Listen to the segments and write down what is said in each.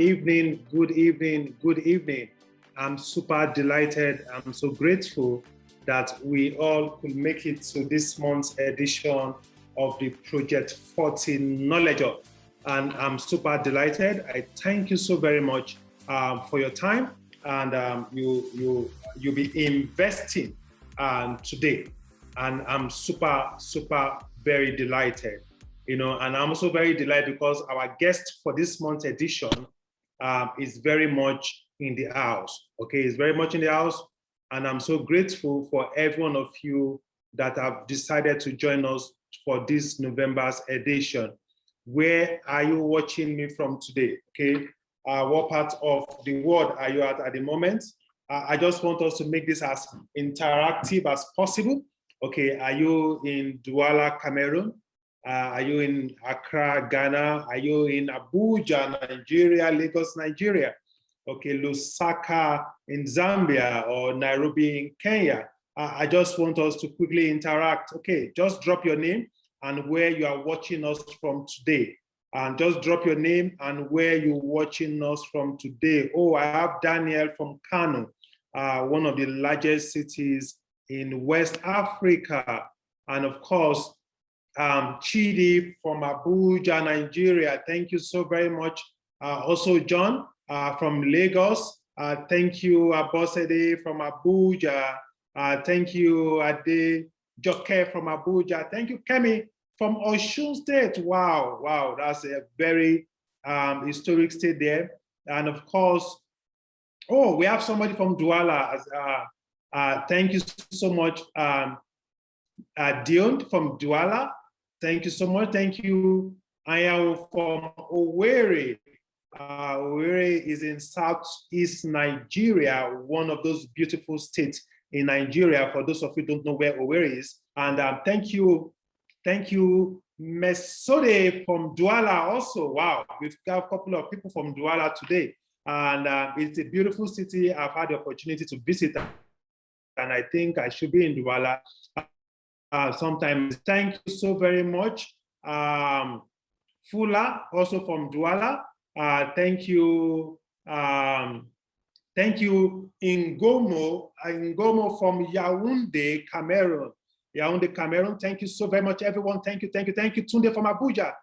evening, good evening, good evening. I'm super delighted. I'm so grateful that we all could make it to this month's edition of the Project 14 Knowledge Hub. And I'm super delighted. I thank you so very much for your time, and you'll be investing today. And I'm super very delighted. And I'm also very delighted because our guest for this month's edition is very much in the house. Okay, it's very much in the house, and I'm so grateful for every one of you that have decided to join us for this November's edition. Where are you watching me from today? Okay, what part of the world are you at the moment? I just want us to make this as interactive as possible. Okay, are you in Douala, Cameroon? Are you in Accra, Ghana? Are you in Abuja, Nigeria, Lagos, Nigeria? Okay, Lusaka in Zambia or Nairobi in Kenya? I just want us to quickly interact. Okay, just drop your name and where you are watching us from today. And just drop your name and where you're watching us from today. Oh, I have Daniel from Kano, one of the largest cities in West Africa. And of course, Chidi from Abuja, Nigeria. Thank you so very much. Also, John from Lagos. Thank you, Abosede from Abuja. Thank you, Ade Joke from Abuja. Thank you, Kemi from Osun State. Wow, that's a very historic state there. And of course, oh, we have somebody from Douala. Thank you so much, Dion from Douala. Thank you so much. Thank you, Ayaw from Owerri. Owerri is in Southeast Nigeria, one of those beautiful states in Nigeria, for those of you who don't know where Owerri is. And thank you, Mesode from Douala also. Wow, we've got a couple of people from Douala today. And it's a beautiful city. I've had the opportunity to visit, and I think I should be in Douala sometimes. Thank you so very much. Fula, also from Douala. Thank you. Thank you, Ngomo from Yaoundé, Cameroon. Yaoundé, Cameroon. Thank you so very much, everyone. Thank you. Tunde from Abuja.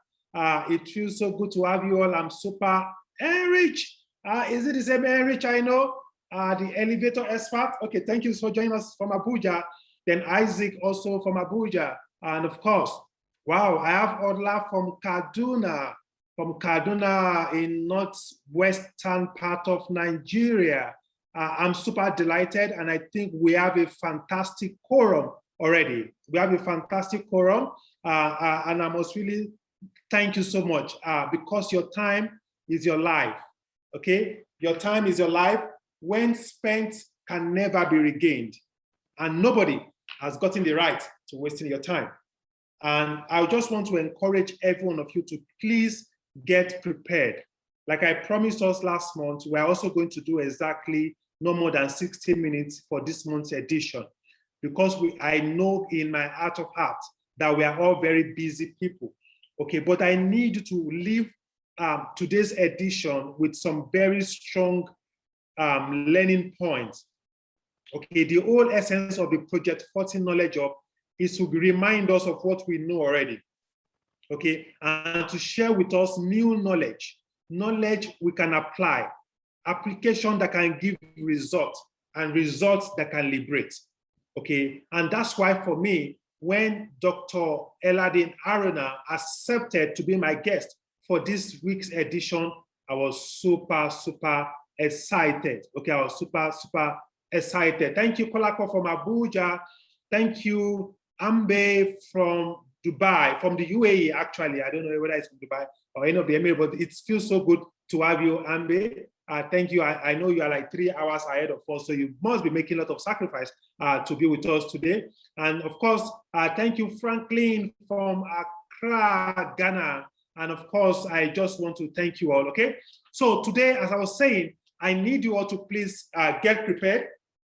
It feels so good to have you all. I'm super enriched. Is it the same enriched I know? The elevator expert. Okay, thank you for joining us from Abuja. Then Isaac also from Abuja. And of course, wow, I have Odla from Kaduna in northwestern part of Nigeria. I'm super delighted, and I think we have a fantastic quorum already. We have a fantastic quorum, and I must really thank you so much because your time is your life, okay? Your time is your life. When spent can never be regained, and nobody has gotten the right to wasting your time. And I just want to encourage every one of you to please get prepared. Like I promised us last month, we're also going to do exactly no more than 60 minutes for this month's edition, because I know in my heart of hearts that we are all very busy people. Okay, but I need to leave today's edition with some very strong learning points. Okay, the whole essence of the Project 14 Knowledge Hub is to remind us of what we know already. Okay, and to share with us new knowledge we can apply, application that can give results, and results that can liberate. Okay, and that's why for me, when Dr. Hyeladi and Haruna accepted to be my guest for this week's edition, I was super excited. Okay, I was super excited. Thank you, Kolako from Abuja. Thank you, Ambe from Dubai, from the UAE, actually. I don't know whether it's from Dubai or any of the Emirates, but it feels so good to have you, Ambe. Thank you. I know you are like 3 hours ahead of us, so you must be making a lot of sacrifice to be with us today. And of course, thank you, Franklin from Accra, Ghana. And of course, I just want to thank you all, okay? So today, as I was saying, I need you all to please get prepared.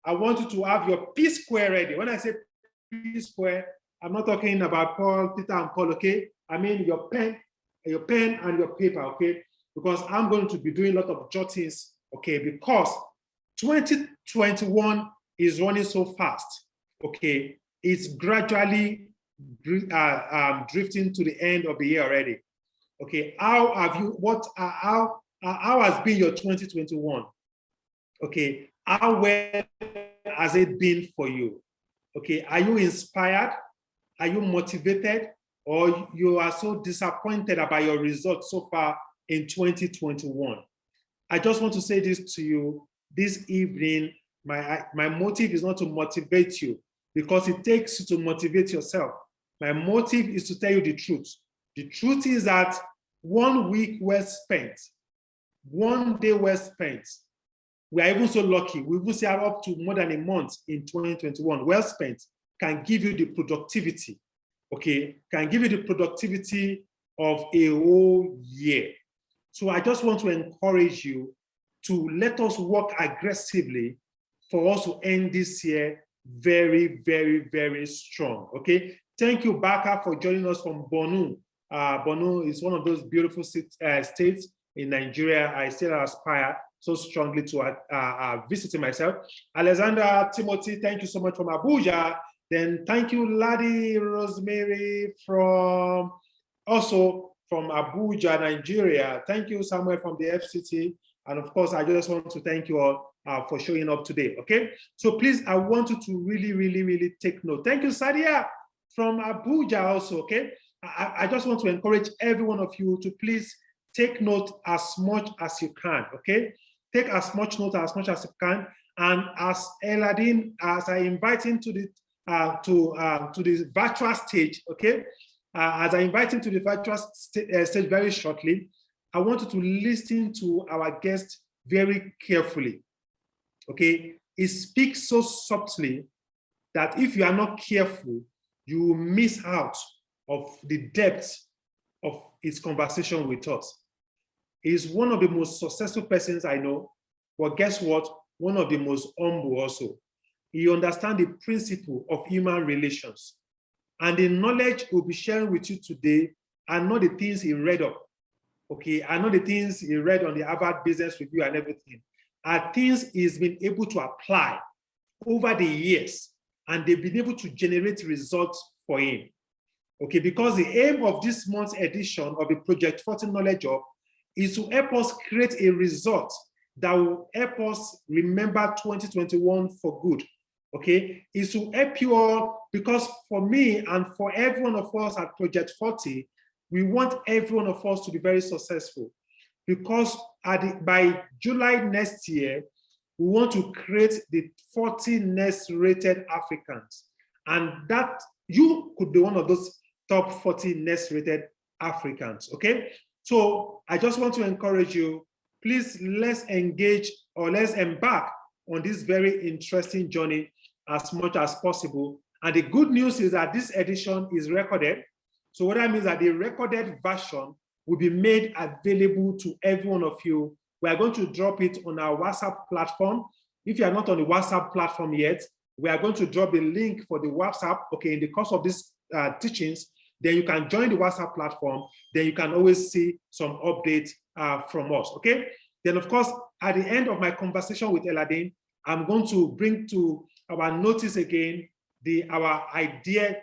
I want you to have your P square ready. When I say P square, I'm not talking about Paul, Peter, and Paul, okay? I mean your pen and your paper, okay? because I'm going to be doing a lot of jottings, okay, because 2021 is running so fast, okay, it's gradually drifting to the end of the year already. Okay, how have you, how has been your 2021? Okay, how well has it been for you? Okay, are you inspired? Are you motivated? Or you are so disappointed about your results so far in 2021? I just want to say this to you this evening. My motive is not to motivate you, because it takes you to motivate yourself. My motive is to tell you the truth. The truth is that 1 week well spent, 1 day well spent, we are even so lucky, we even say up to more than a month in 2021, well spent, can give you the productivity, okay, can give you the productivity of a whole year. So I just want to encourage you to let us work aggressively for us to end this year very, very, very strong, okay? Thank you, Baka, for joining us from Borno. Borno is one of those beautiful states in Nigeria. I still aspire so strongly to visit myself. Alexander Timothy, thank you so much from Abuja. Then thank you, Ladi Rosemary, also from Abuja, Nigeria. Thank you, Samuel, from the FCT. And of course, I just want to thank you all for showing up today, okay? So please, I want you to really, really, really take note. Thank you, Sadia, from Abuja also, okay? I just want to encourage every one of you to please take note as much as you can, okay? Take as much note as much as you can. And as Hyeladi, as I invite him to the virtual stage, okay? As I invite him to the virtual stage very shortly, I want you to listen to our guest very carefully, okay? He speaks so subtly that if you are not careful, you will miss out of the depth of his conversation with us. He's one of the most successful persons I know, but guess what? One of the most humble also. He understands the principle of human relations. And the knowledge we'll be sharing with you today are not the things he read up, okay? Are not the things he read on the Harvard Business Review and everything. Are things he's been able to apply over the years, and they've been able to generate results for him. Okay, because the aim of this month's edition of the Project 40 Knowledge Hub is to help us create a result that will help us remember 2021 for good. Okay, is to help you all, because for me and for every one of us at Project 40, we want every one of us to be very successful. Because by July next year, we want to create the 40 next rated Africans. And that you could be one of those top 40 next rated Africans, okay? So I just want to encourage you, please let's engage or let's embark on this very interesting journey as much as possible. And the good news is that this edition is recorded. So what that means is that the recorded version will be made available to every one of you. We are going to drop it on our WhatsApp platform. If you are not on the WhatsApp platform yet, we are going to drop a link for the WhatsApp, okay, in the course of these teachings. Then you can join the WhatsApp platform. Then you can always see some updates from us, okay? Then of course, at the end of my conversation with Hyeladi, I'm going to bring to our notice again our idea,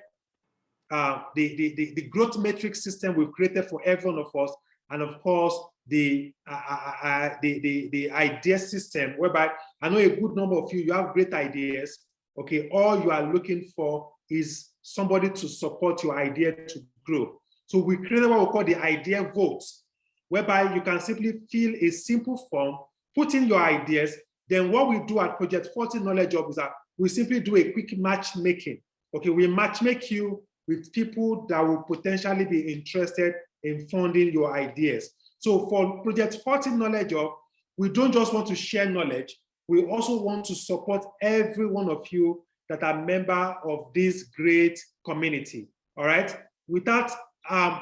the growth matrix system we've created for every one of us, and of course the idea system, whereby I know a good number of you have great ideas. Okay, all you are looking for is somebody to support your idea to grow. So we created what we call the idea votes, whereby you can simply fill a simple form, put in your ideas. Then what we do at Project 40 Knowledge Hub is that we simply do a quick matchmaking. Okay, we matchmake you with people that will potentially be interested in funding your ideas. So for Project 40 Knowledge Hub, we don't just want to share knowledge, we also want to support every one of you that are member of this great community, all right? Without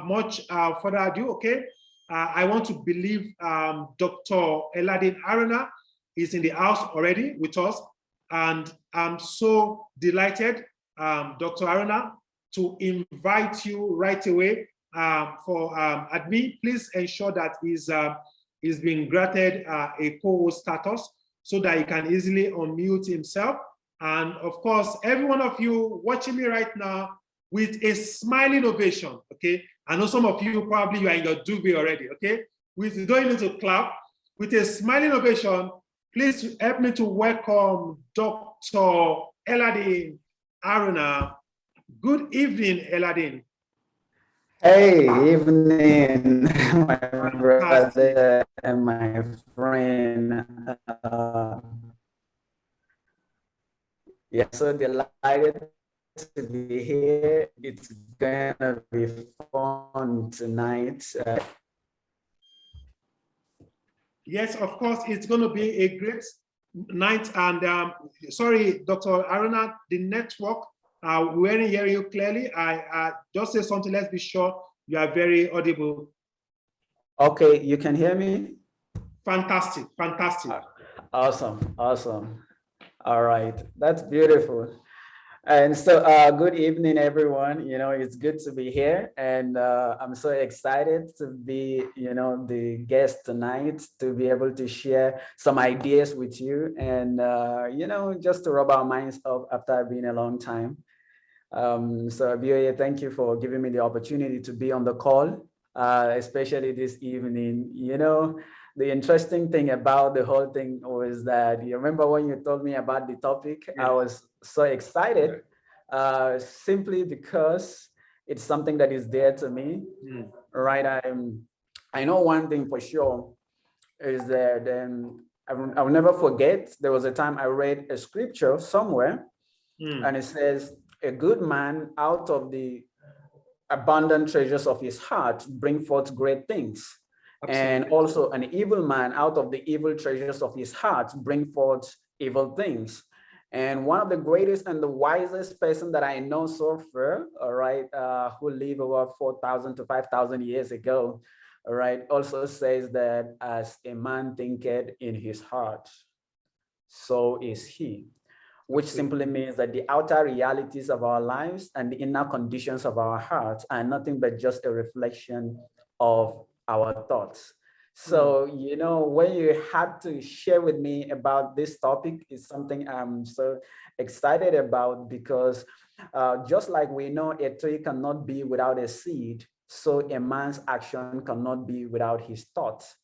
much further ado, okay, I want to believe Dr. Hyeladi Haruna is in the house already with us, and I'm so delighted, Dr. Haruna, to invite you right away for admin. Please ensure that he's been granted a co-host status so that he can easily unmute himself. And of course, every one of you watching me right now with a smiling ovation, okay? I know some of you probably you are in your duvet already, okay? You don't need to clap. With a smiling ovation, please help me to welcome Dr. Hyeladi Haruna. Good evening, Hyeladi. Hey, evening, my brother and my friend. Yeah, so delighted to be here. It's gonna be fun tonight. Yes, of course, it's going to be a great night. And sorry, Dr. Haruna, the network, we weren't hearing you clearly. I just say something, let's be sure you are very audible. Okay, you can hear me? Fantastic, fantastic. Awesome, awesome. All right, that's beautiful. And so, good evening, everyone. You know, it's good to be here, and I'm so excited to be, the guest tonight, to be able to share some ideas with you, and just to rub our minds up after being a long time. So, Abioye, thank you for giving me the opportunity to be on the call, especially this evening. The interesting thing about the whole thing was that you remember when you told me about the topic, I was so excited, simply because it's something that is dear to me, right? I know one thing for sure is that I will never forget. There was a time I read a scripture somewhere, and it says, "A good man out of the abundant treasures of his heart bring forth great things." Absolutely. And also an evil man out of the evil treasures of his heart bring forth evil things. And one of the greatest and the wisest person that I know so far, all right, who lived over 4,000 to 5,000 years ago, all right, also says that as a man thinketh in his heart, so is he. Which simply means that the outer realities of our lives and the inner conditions of our hearts are nothing but just a reflection of our thoughts. So, when you had to share with me about this topic, is something I'm so excited about, because just like we know a tree cannot be without a seed, so a man's action cannot be without his thoughts.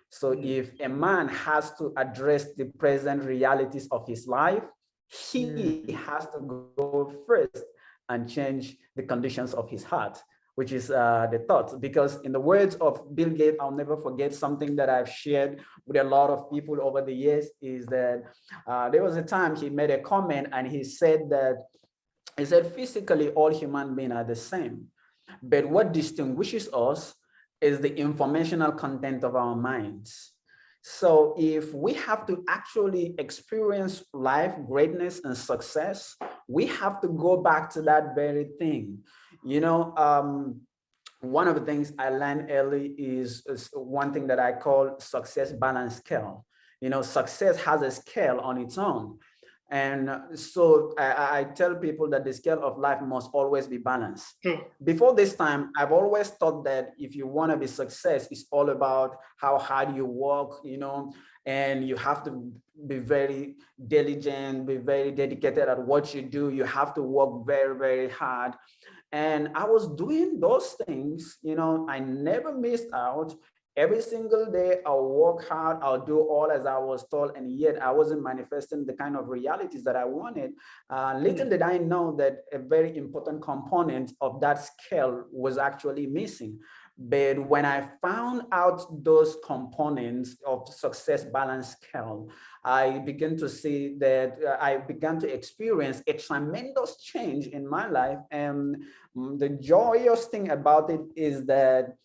So if a man has to address the present realities of his life, he has to go first and change the conditions of his heart, which is the thoughts. Because in the words of Bill Gates, I'll never forget something that I've shared with a lot of people over the years, is that there was a time he made a comment, and he said, physically all human beings are the same, but what distinguishes us is the informational content of our minds. So if we have to actually experience life, greatness, and success, we have to go back to that very thing. One of the things I learned early is one thing that I call success balance scale. Success has a scale on its own. And so I tell people that the scale of life must always be balanced. Before this time, I've always thought that if you want to be success, it's all about how hard you work, and you have to be very diligent, be very dedicated at what you do. You have to work very, very hard. And I was doing those things, I never missed out. Every single day, I'll work hard, I'll do all as I was told, and yet I wasn't manifesting the kind of realities that I wanted. Little did I know that a very important component of that scale was actually missing. But when I found out those components of success balance scale, I began to see that I began to experience a tremendous change in my life. And the joyous thing about it is that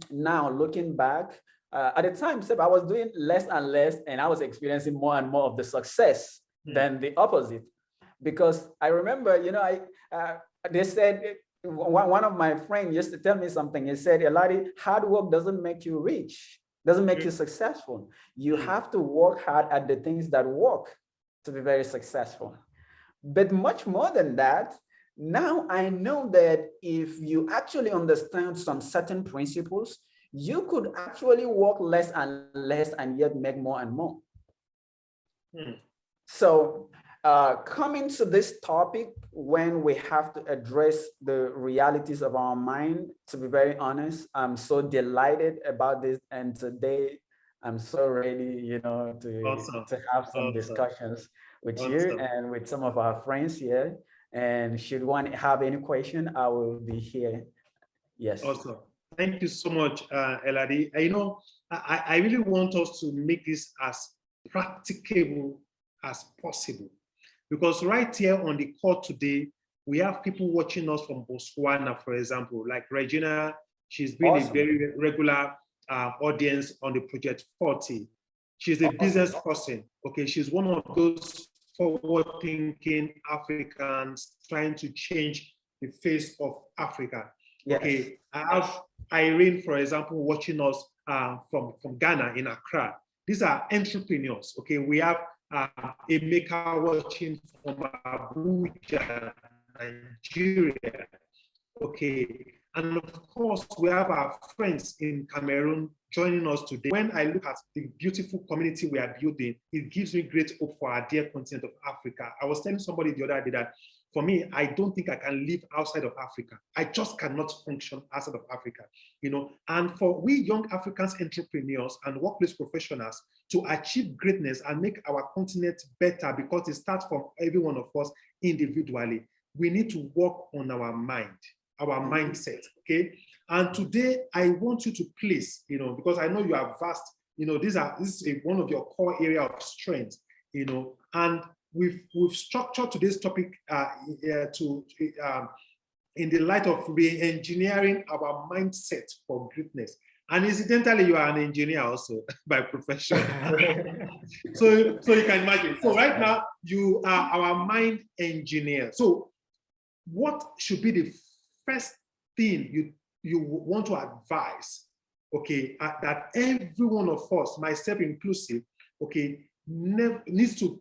now looking back, at the time, I was doing less and less, and I was experiencing more and more of the success than the opposite. Because I remember, they said, one of my friends used to tell me something. He said, "Hyeladi, hard work doesn't make you rich, doesn't make you successful. You have to work hard at the things that work to be very successful." But much more than that, now I know that if you actually understand some certain principles, you could actually work less and less and yet make more and more. So coming to this topic, when we have to address the realities of our mind, to be very honest, I'm so delighted about this. And today I'm so ready, to have some discussions with you and with some of our friends here. And should one have any question, I will be here. Yes. Awesome. Thank you so much, Hyeladi. I really want us to make this as practicable as possible, because right here on the call today, we have people watching us from Botswana, for example, like Regina. She's been a very regular audience on the Project 40. She's a business person. Okay, she's one of those forward-thinking Africans trying to change the face of Africa. Yes. Okay, I have Irene, for example, watching us from Ghana in Accra. These are entrepreneurs. Okay, we have Emeka watching from Abuja, Nigeria. Okay, and of course, we have our friends in Cameroon joining us today. When I look at the beautiful community we are building, it gives me great hope for our dear continent of Africa. I was telling somebody the other day that for me, I don't think I can live outside of Africa. I just cannot function outside of Africa, And for we young Africans entrepreneurs and workplace professionals to achieve greatness and make our continent better, because it starts from every one of us individually, we need to work on our mind, our mindset, okay? And today, I want you to please, because I know you are vast, this is one of your core area of strength, and we've structured today's topic in the light of re-engineering our mindset for greatness. And incidentally, you are an engineer also by profession. so you can imagine. So right now, you are our mind engineer. So what should be the first thing you want to advise, okay, that every one of us, myself inclusive, okay, needs to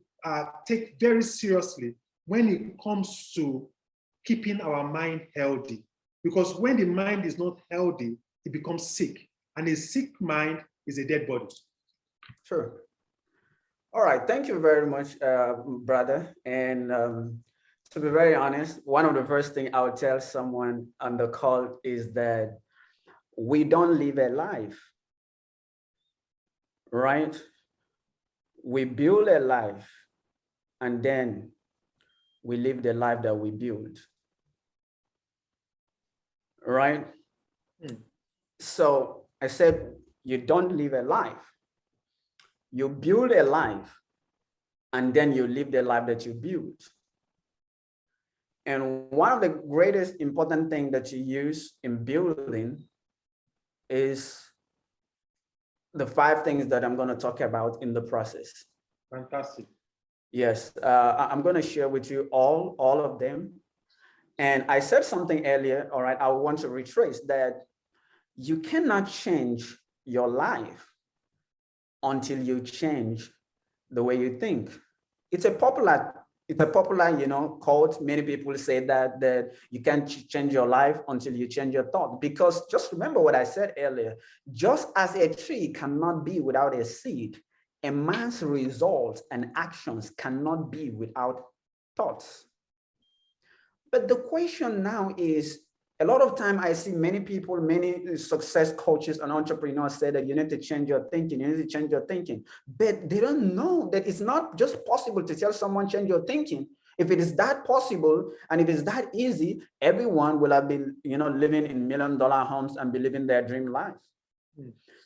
take very seriously when it comes to keeping our mind healthy? Because when the mind is not healthy, it becomes sick, and a sick mind is a dead body. Sure. All right, thank you very much, brother. And to be very honest, one of the first things I would tell someone on the call is that we don't live a life, right? We build a life, and then we live the life that we build, right? So I said, you don't live a life, you build a life, and then you live the life that you build. And one of the greatest important things that you use in building is the 5 things that I'm going to talk about in the process. Fantastic. Yes, I'm going to share with you all of them. And I said something earlier, all right, I want to retrace that you cannot change your life until you change the way you think. It's a popular, quote. Many people say that you can't change your life until you change your thought, because just remember what I said earlier, just as a tree cannot be without a seed, a man's results and actions cannot be without thoughts. But the question now is, a lot of time I see many people, many success coaches and entrepreneurs say that you need to change your thinking, you need to change your thinking. But they don't know that it's not just possible to tell someone change your thinking. If it is that possible and if it's that easy, everyone will have been, living in $1 million homes and be living their dream life.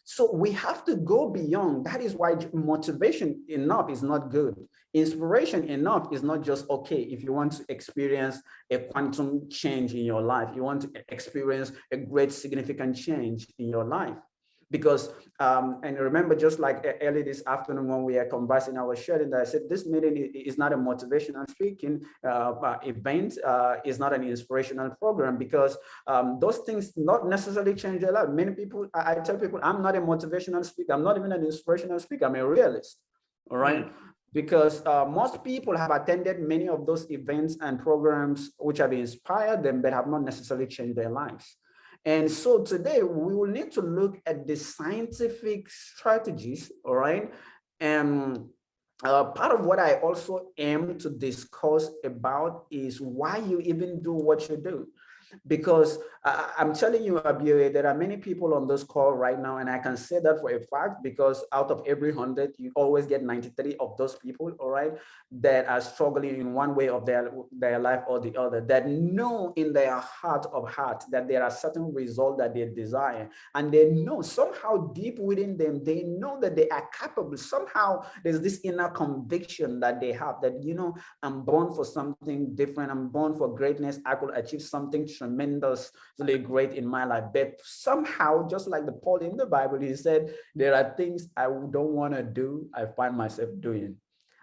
So we have to go beyond. That is why motivation enough is not good. Inspiration enough is not just okay. If you want to experience a quantum change in your life, you want to experience a great significant change in your life. Because, and remember, just like early this afternoon when we are conversing, I was sharing that I said, this meeting is not a motivational speaking event, is not an inspirational program, because those things not necessarily change their life. Many people, I tell people, I'm not a motivational speaker. I'm not even an inspirational speaker. I'm a realist, all right? Because most people have attended many of those events and programs which have inspired them, but have not necessarily changed their lives. And so today we will need to look at the scientific strategies, all right? And part of what I also aim to discuss about is why you even do what you do. Because I'm telling you, Abioye, there are many people on this call right now, and I can say that for a fact, because out of every 100, you always get 93 of those people, all right, that are struggling in one way of their life or the other, that know in their heart of heart that there are certain results that they desire, and they know somehow deep within them, they know that they are capable. Somehow there's this inner conviction that they have that, you know, I'm born for something different. I'm born for greatness. I could achieve something tremendously great in my life. But somehow, just like the Paul in the Bible, he said, there are things I don't want to do, I find myself doing.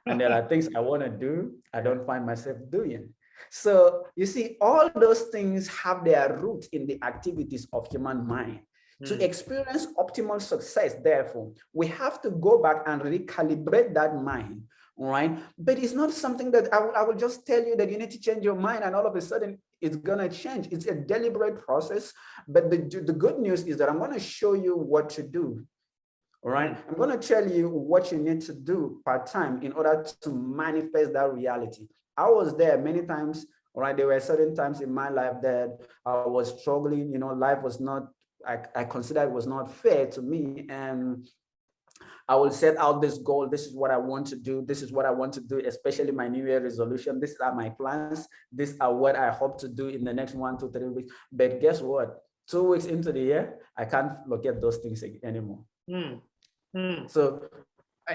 And there are things I want to do, I don't find myself doing. So you see, all those things have their root in the activities of human mind. To experience optimal success, therefore, we have to go back and recalibrate that mind. Right? But it's not something that I will just tell you that you need to change your mind and all of a sudden it's going to change. It's a deliberate process. But the good news is that I'm going to show you what to do. All right. I'm going to tell you what you need to do part-time in order to manifest that reality. I was there many times. All right. There were certain times in my life that I was struggling. You know, life was not, I consider it was not fair to me. And I will set out this goal. This is what I want to do. This is what I want to do, especially my New Year resolution. These are my plans. These are what I hope to do in the next 1 to 3 weeks. But guess what? 2 weeks into the year, I can't look at those things anymore. So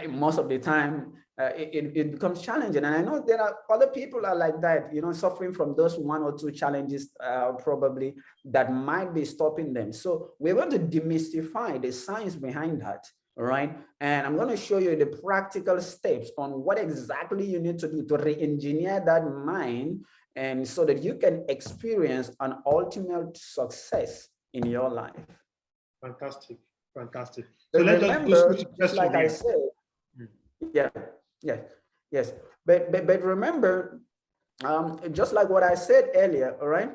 most of the time, it becomes challenging. And I know there are other people are like that, you know, suffering from those 1 or 2 challenges probably that might be stopping them. So we're going to demystify the science behind that. All right. And I'm going to show you the practical steps on what exactly you need to do to re-engineer that mind, and so that you can experience an ultimate success in your life. Fantastic. Fantastic. So let us just like I said, yes. But remember, just like what I said earlier, all right,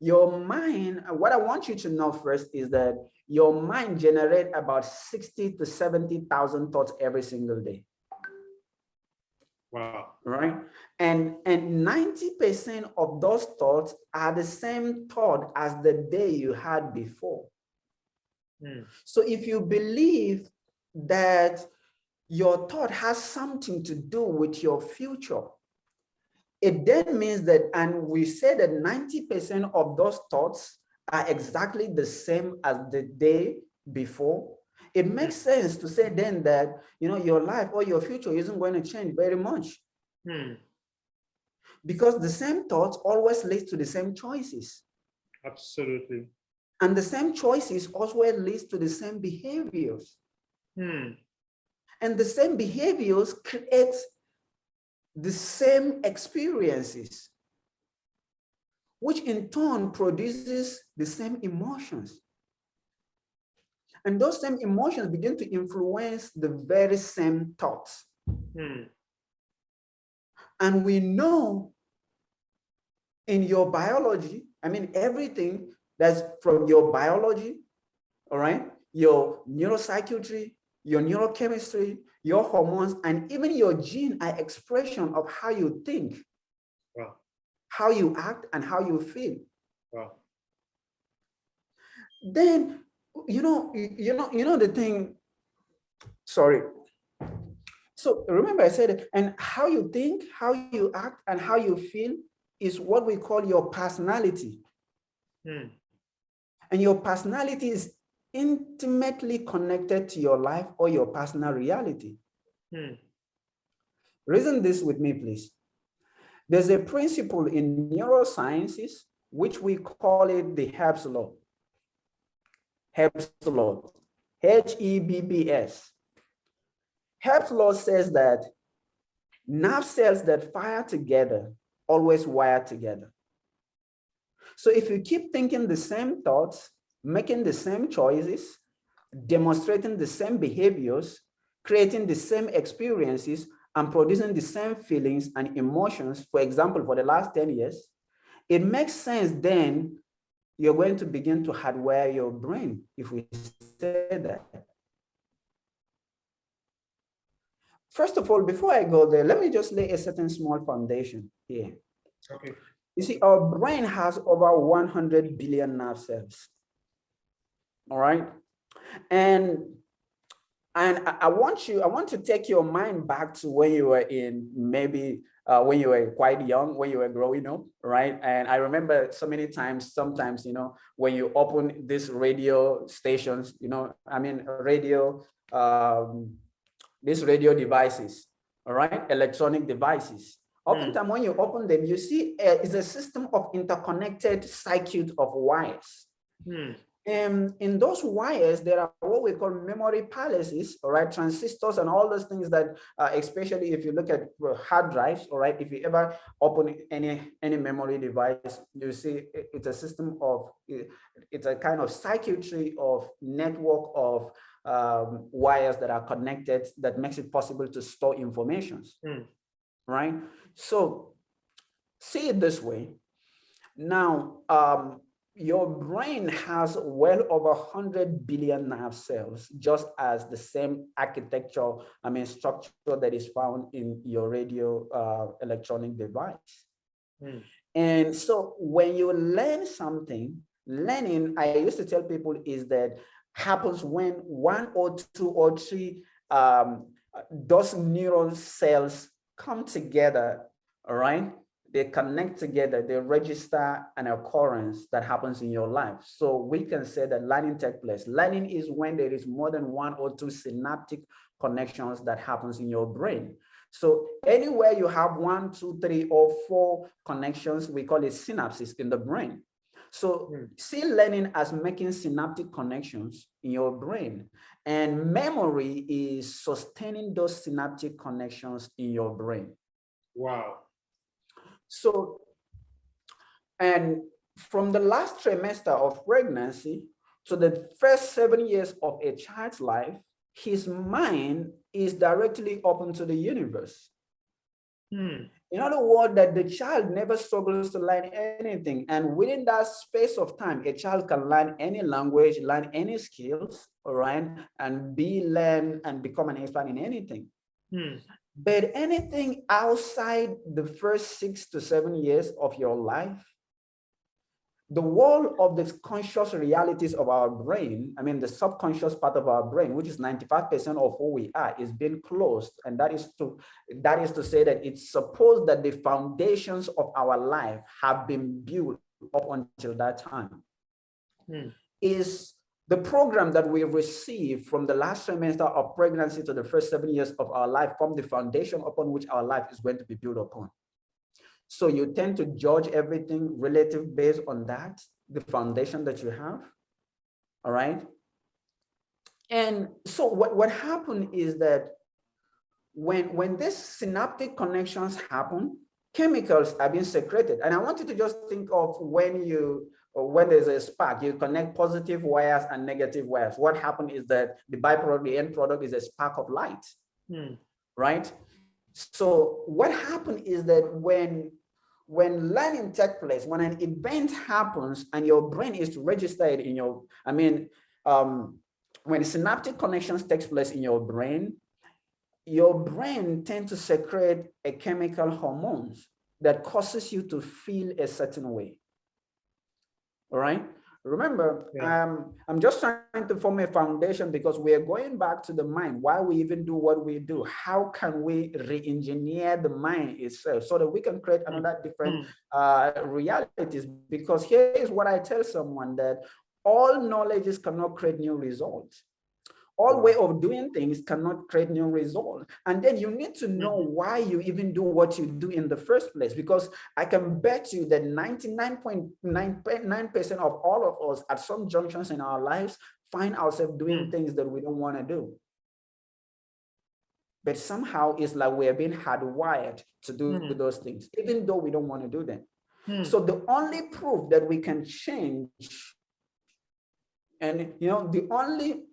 your mind, what I want you to know first is that your mind generates about 60 to 70,000 thoughts every single day. Wow. Right? And 90% of those thoughts are the same thought as the day you had before. So if you believe that your thought has something to do with your future, it then means that, and we say that 90% of those thoughts are exactly the same as the day before. It makes sense to say then that, you know, your life or your future isn't going to change very much. Because the same thoughts always lead to the same choices. Absolutely. And the same choices always leads to the same behaviors. And the same behaviors create the same experiences, which in turn produces the same emotions. And those same emotions begin to influence the very same thoughts. And we know in your biology, I mean, everything that's from your biology, all right, your neuropsychiatry, your neurochemistry, your hormones, and even your gene are expression of how you think, how you act, and how you feel. Then, you know the thing, sorry. So remember I said, and how you think, how you act, and how you feel is what we call your personality. And your personality is intimately connected to your life or your personal reality. Reason this with me, please. There's a principle in neurosciences, which we call it the Hebb's law. Hebb's law, H-E-B-B-S. Hebb's law says that nerve cells that fire together always wire together. So if you keep thinking the same thoughts, making the same choices, demonstrating the same behaviors, creating the same experiences, and producing the same feelings and emotions, for example, for the last 10 years, it makes sense then, you're going to begin to hardwire your brain, if we say that. First of all, before I go there, let me just lay a certain small foundation here. Okay. You see, our brain has over 100 billion nerve cells. All right. And I want to take your mind back to when you were in maybe when you were quite young, when you were growing up, right? And I remember so many times, sometimes, you know, when you open these radio stations, you know, I mean, these radio devices, all right, electronic devices. Oftentimes when you open them, you see it's a system of interconnected circuit of wires. And in those wires, there are what we call memory palaces, all right, transistors and all those things that, especially if you look at hard drives, all right, if you ever open any memory device, you see it's a system of, it's a kind of circuitry of network of wires that are connected that makes it possible to store information, right? So see it this way. Now, your brain has well over 100 billion nerve cells, just as the same architecture, I mean, structure that is found in your radio electronic device. And so when you learn something, learning, I used to tell people, is that happens when one or two or three those neuron cells come together, all right? They connect together, they register an occurrence that happens in your life. So we can say that learning takes place. Learning is when there is more than one or two synaptic connections that happens in your brain. So anywhere you have 1, 2, 3, or 4 connections, we call it synapses in the brain. So see learning as making synaptic connections in your brain, and memory is sustaining those synaptic connections in your brain. Wow. So, and from the last trimester of pregnancy to the first 7 years of a child's life, his mind is directly open to the universe. In other words, that the child never struggles to learn anything. And within that space of time, a child can learn any language, learn any skills, all right, and learn and become an expert in anything. But anything outside the first 6 to 7 years of your life, the world of the conscious realities of our brain, I mean, the subconscious part of our brain, which is 95% of who we are, is being closed. And that is to say that it's supposed that the foundations of our life have been built up until that time. Is the program that we receive from the last trimester of pregnancy to the first 7 years of our life, from the foundation upon which our life is going to be built upon. So you tend to judge everything relative based on that, the foundation that you have, all right? And so what happened is that when these synaptic connections happen, chemicals are being secreted. And I want you to just think of when there's a spark, you connect positive wires and negative wires. What happened is that the byproduct, the end product, is a spark of light, right? So what happened is that when learning takes place, when an event happens and your brain is registered in your, I mean, when synaptic connections takes place in your brain tends to secrete a chemical hormones that causes you to feel a certain way. All right. Remember, I'm just trying to form a foundation because we are going back to the mind, why we even do what we do. How can we re-engineer the mind itself so that we can create another different realities? Because here is what I tell someone, that all knowledges cannot create new results. All way of doing things cannot create new results. And then you need to know why you even do what you do in the first place, because I can bet you that 99.9% of all of us at some junctions in our lives find ourselves doing things that we don't want to do. But somehow it's like we are being hardwired to do those things, even though we don't want to do them. So the only proof that we can change, and the only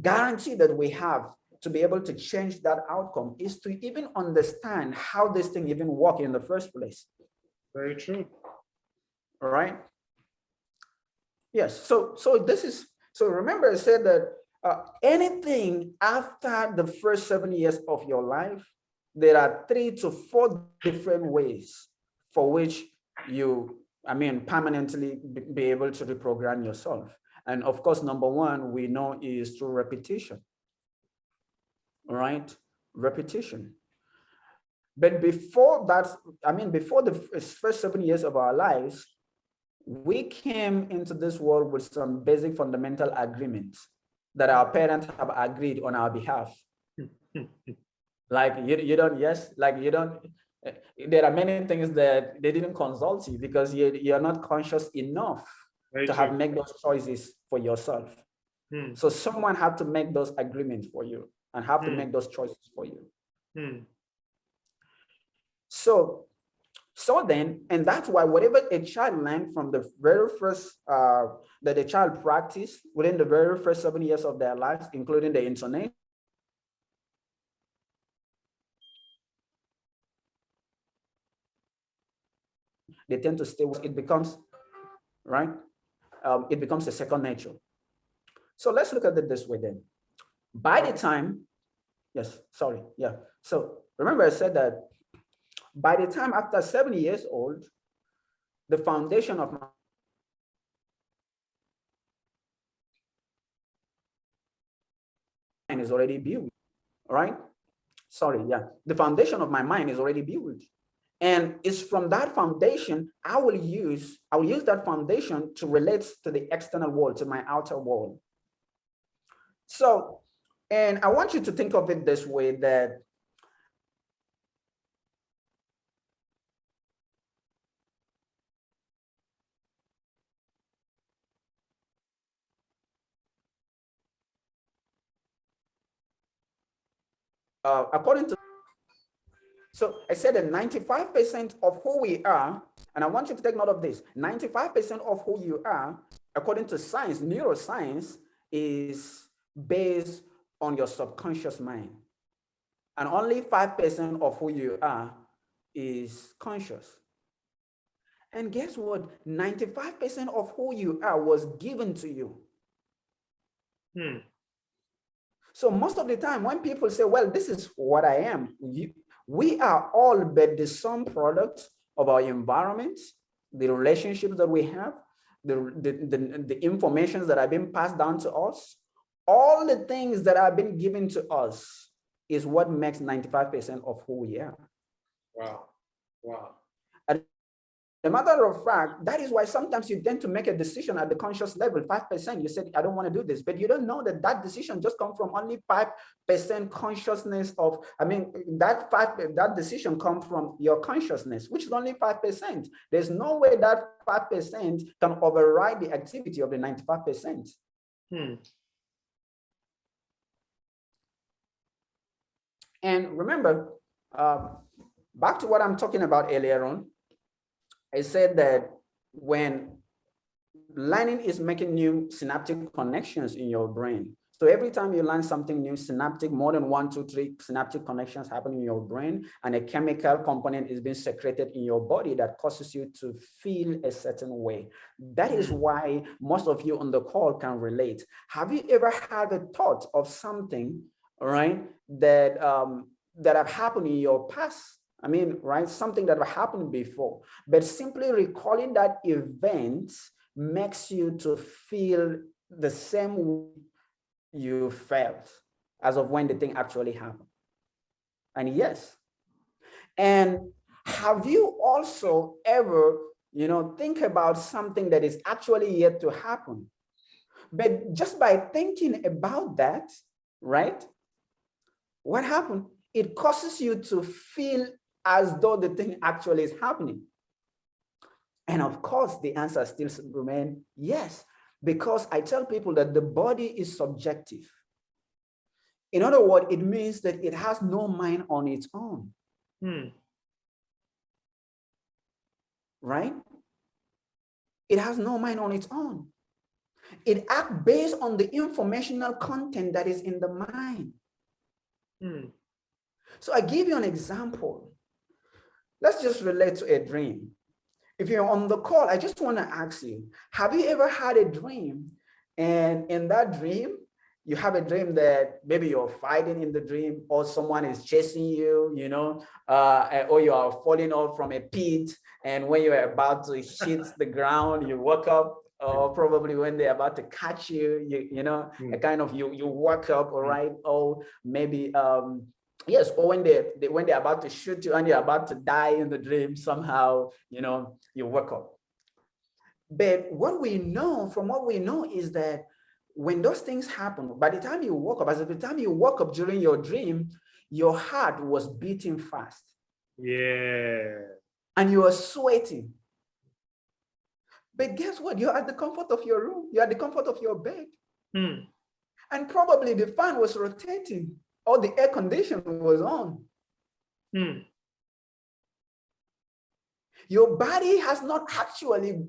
guarantee that we have to be able to change that outcome is to even understand how this thing even works in the first place. Very true. All right. Yes. So remember I said that anything after the first 7 years of your life, there are 3 to 4 different ways for which you, permanently be able to reprogram yourself. And of course, number one, we know is through repetition. All right, repetition. But before that, before the first 7 years of our lives, we came into this world with some basic fundamental agreements that our parents have agreed on our behalf. Like you don't, yes, like you don't, there are many things that they didn't consult you because you're not conscious enough to have make those choices for yourself. So someone had to make those agreements for you and have to make those choices for you. So then, and that's why whatever a child learned from the very first, that a child practiced within the very first 7 years of their lives, including the intonation, they tend to stay with it, becomes, right? It becomes a second nature. So let's look at it this way then. By the time, yes, sorry, yeah. So remember I said that by the time after 7 years old, the foundation of mind is already built, right? Sorry, yeah. The foundation of my mind is already built. And it's from that foundation, I will use that foundation to relate to the external world, to my outer world. So, and I want you to think of it this way, that according to, so I said that 95% of who we are, and I want you to take note of this, 95% of who you are, according to science, neuroscience, is based on your subconscious mind. And only 5% of who you are is conscious. And guess what? 95% of who you are was given to you. So most of the time when people say, well, this is what I am, we are all but the sum product of our environment, the relationships that we have, the information that have been passed down to us, all the things that have been given to us is what makes 95% of who we are. Wow. Wow. And a matter of fact, that is why sometimes you tend to make a decision at the conscious level, 5%. You said, I don't want to do this, but you don't know that that decision just comes from only 5% consciousness of, that decision comes from your consciousness, which is only 5%. There's no way that 5% can override the activity of the 95%. And remember, back to what I'm talking about earlier on, I said that when learning is making new synaptic connections in your brain. So every time you learn something new, synaptic, more than 1, 2, 3 synaptic connections happen in your brain, and a chemical component is being secreted in your body that causes you to feel a certain way. That is why most of you on the call can relate. Have you ever had a thought of something, right, that have happened in your past? Right, something that happened before, but simply recalling that event makes you to feel the same way you felt as of when the thing actually happened. And yes, and have you also ever, think about something that is actually yet to happen, but just by thinking about that, right, what happened? It causes you to feel as though the thing actually is happening. And of course, the answer still remains yes, because I tell people that the body is subjective. In other words, it means that it has no mind on its own. Right? It has no mind on its own. It acts based on the informational content that is in the mind. So I give you an example. Let's just relate to a dream. If you're on the call, I just want to ask you, have you ever had a dream? And in that dream, you have a dream that maybe you're fighting in the dream, or someone is chasing you, or you are falling off from a pit. And when you're about to hit the ground, you wake up, or probably when they're about to catch you, a kind of you wake up, all right? Or maybe yes, or when they're about to shoot you and you're about to die in the dream, somehow, you wake up. But what we know is that when those things happen, by the time you woke up, during your dream, your heart was beating fast. Yeah. And you were sweating. But guess what? You're at the comfort of your room. You're at the comfort of your bed. And probably the fan was rotating, or the air conditioner was on. Your body has not actually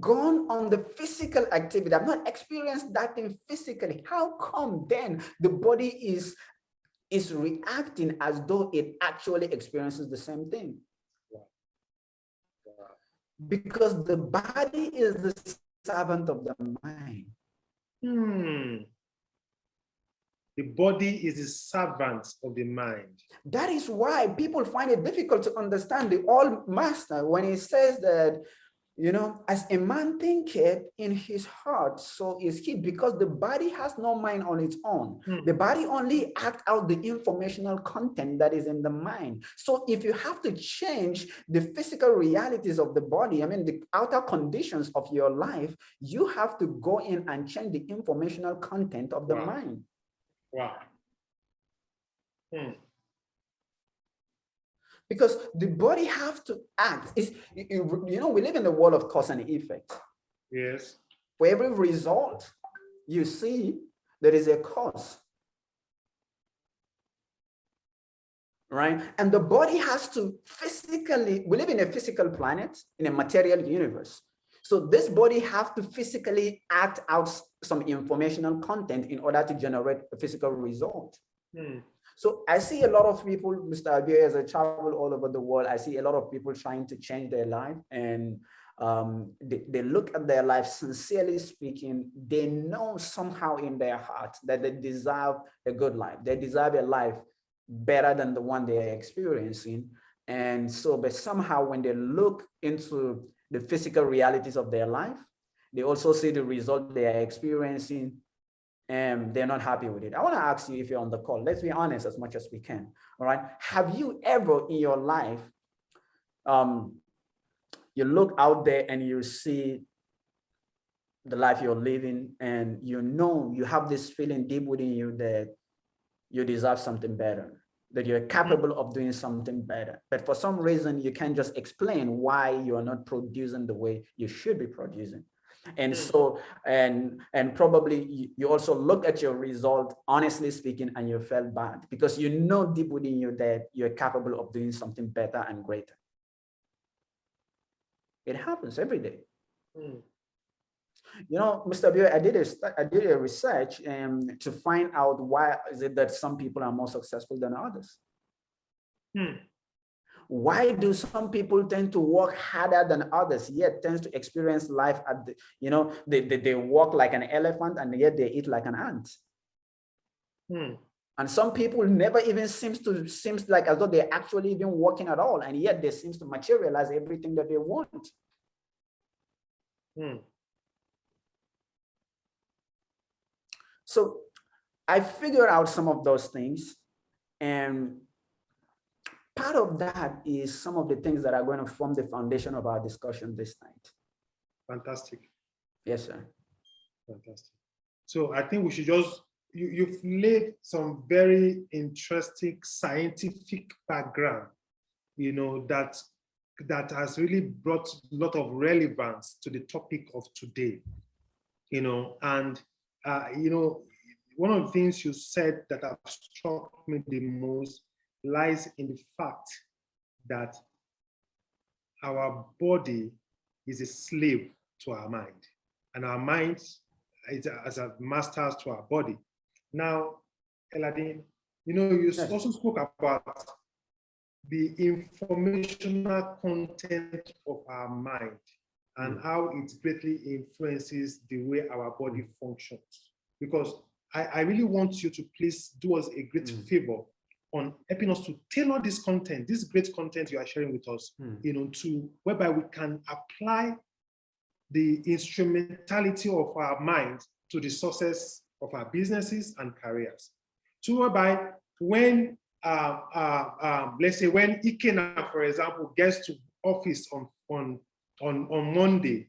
gone on the physical activity. I've not experienced that thing physically. How come then the body is reacting as though it actually experiences the same thing? Because the body is the servant of the mind. The body is the servant of the mind. That is why people find it difficult to understand the old master when he says that, as a man thinketh in his heart, so is he, because the body has no mind on its own. The body only acts out the informational content that is in the mind. So if you have to change the physical realities of the body, the outer conditions of your life, you have to go in and change the informational content of the mind. Wow. Because the body have to act. We live in the world of cause and effect. Yes. For every result you see, there is a cause. Right? And the body has to we live in a physical planet, in a material universe. So this body has to physically act out some informational content in order to generate a physical result. So I see a lot of people, Mr. Abioye, as I travel all over the world, I see a lot of people trying to change their life, and they look at their life, sincerely speaking, they know somehow in their heart that they deserve a good life. They deserve a life better than the one they are experiencing. And so, but somehow when they look into the physical realities of their life, they also see the result they are experiencing, and they're not happy with it. I want to ask you, if you're on the call, let's be honest as much as we can. All right. Have you ever in your life, you look out there and you see the life you're living, and you have this feeling deep within you that you deserve something better, that you're capable of doing something better, but for some reason you can't just explain why you are not producing the way you should be producing? And so, and probably you also look at your result, honestly speaking, and you felt bad because you know deep within you that you're capable of doing something better and greater. It happens every day. Mr. Abioye, I did a research to find out why is it that some people are more successful than others. Why do some people tend to work harder than others, yet tends to experience life at the, they walk like an elephant and yet they eat like an ant? And some people never even seems like as though they're actually even working at all, and yet they seems to materialize everything that they want. So I figured out some of those things, and part of that is some of the things that are going to form the foundation of our discussion this night. Fantastic. Yes, sir. Fantastic. So I think we should just, you've laid some very interesting scientific background, that has really brought a lot of relevance to the topic of today, and one of the things you said that have struck me the most lies in the fact that our body is a slave to our mind, and our mind is as a masters to our body. Now, Hyeladi, you Yes. also spoke about the informational content of our mind and how it greatly influences the way our body functions. Because I really want you to please do us a great favor on helping us to tailor this content, this great content you are sharing with us, to whereby we can apply the instrumentality of our mind to the success of our businesses and careers. So whereby when, let's say when Ikena, for example, gets to office on Monday,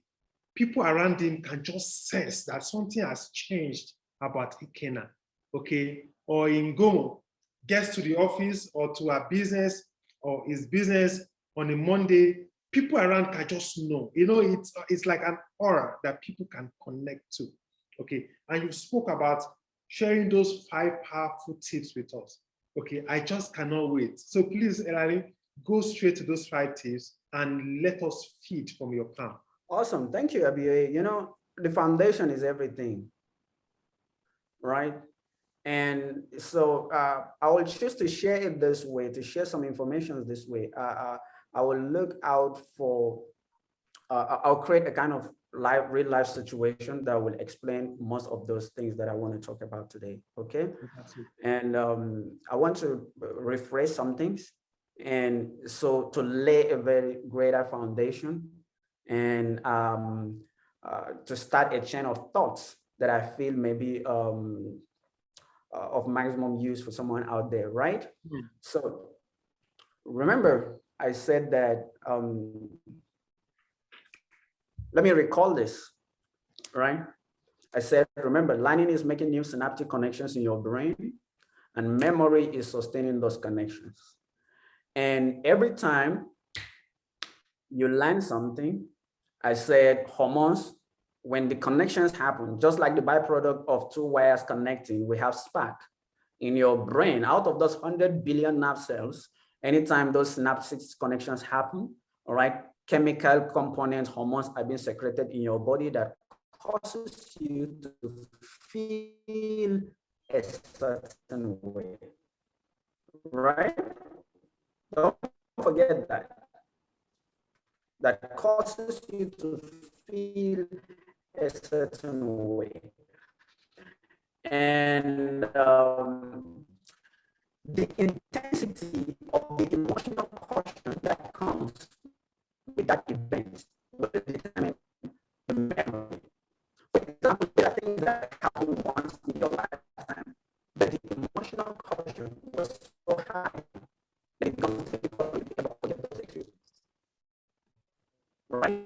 people around him can just sense that something has changed about Ikena, okay? Or Ngomo gets to the office or to a business or his business on a Monday, people around can just know. It's like an aura that people can connect to, okay? And you spoke about sharing those 5 powerful tips with us, okay? I just cannot wait. So please, Elari, go straight to those 5 tips and let us feed from your palm. Awesome. Thank you, Abioye. The foundation is everything, right? And so I will choose to share it this way, to share some information this way. I will look out for, I'll create a kind of real life situation that will explain most of those things that I want to talk about today, okay? And I want to rephrase some things. And so to lay a very greater foundation and to start a chain of thoughts that I feel maybe of maximum use for someone out there, right? So remember, I said that, let me recall this, right? I said, remember, learning is making new synaptic connections in your brain, and memory is sustaining those connections. And every time you learn something, I said hormones, when the connections happen, just like the byproduct of 2 wires connecting, we have spark in your brain. Out of those 100 billion nerve cells, anytime those synaptic connections happen, all right, chemical components, hormones are being secreted in your body that causes you to feel a certain way, right? Don't forget that. That causes you to feel a certain way. And the intensity of the emotional portion that comes with that event will determine the memory. For example, there are things that happen once in your lifetime, but the emotional portion was so high that it becomes difficult to ever forget those experiences. Right?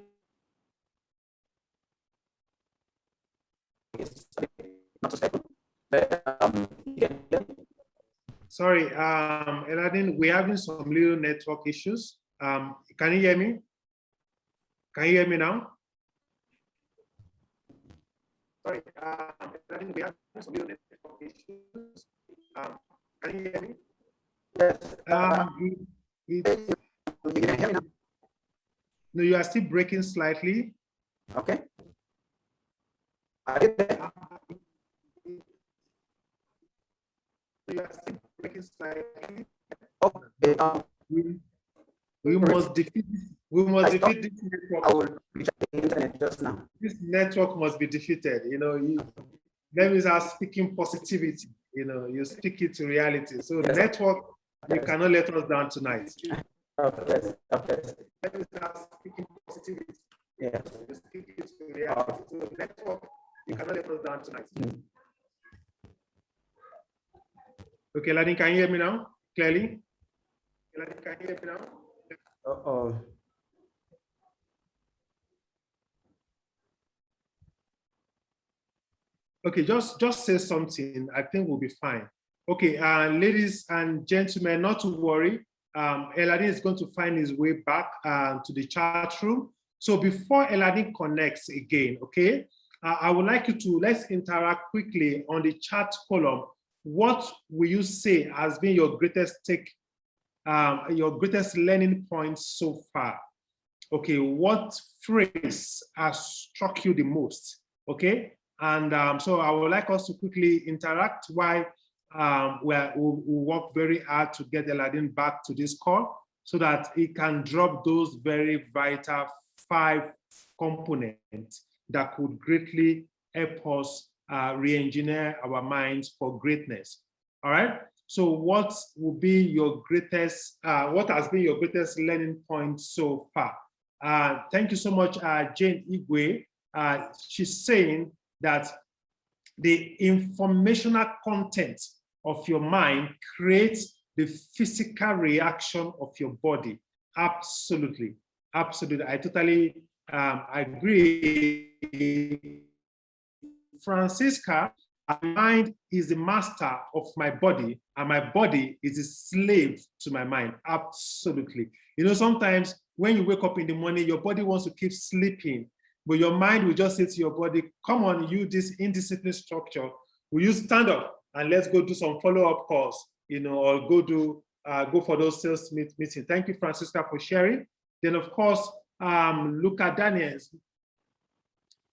Sorry, Eladin, we're having some little network issues. Can you hear me? Can you hear me now? Sorry, Eladin, we're having some little network issues. Can you hear me? Yes. No, you are still breaking slightly. Okay. Are you there? You are still breaking slightly. Okay. We must defeat this network. I will reach the internet just now. This network must be defeated. Let me start speaking positivity. You speak it to reality. So the network, you cannot let us down tonight. Okay. Let me start speaking positivity. Yeah. You speak it to reality. So the network, you cannot let us down tonight. Okay, Ladin, can you hear me now? Clearly? Ladin, can you hear me now? Uh-oh. Okay, just say something. I think we'll be fine. Okay, ladies and gentlemen, not to worry. Eladin is going to find his way back to the chat room. So before Eladin connects again, okay, I would like you to, let's interact quickly on the chat column. What will you say has been your greatest your greatest learning point so far? Okay, what phrase has struck you the most? Okay, and so I would like us to quickly interact while we'll work very hard to get Hyeladi back to this call so that it can drop those very vital 5 components that could greatly help us re-engineer our minds for greatness. All right. So what will be your greatest, what has been your greatest learning point so far? Thank you so much, Jane Igwe. She's saying that the informational content of your mind creates the physical reaction of your body. Absolutely, absolutely. I totally agree. Francisca, my mind is the master of my body, and my body is a slave to my mind. Absolutely. You know, sometimes when you wake up in the morning, your body wants to keep sleeping, but your mind will just say to your body, come on, you this indisciplined structure. Will you stand up and let's go do some follow-up calls, you know, or go for those sales meetings. Thank you, Francisca, for sharing. Then, of course, Luca Daniels.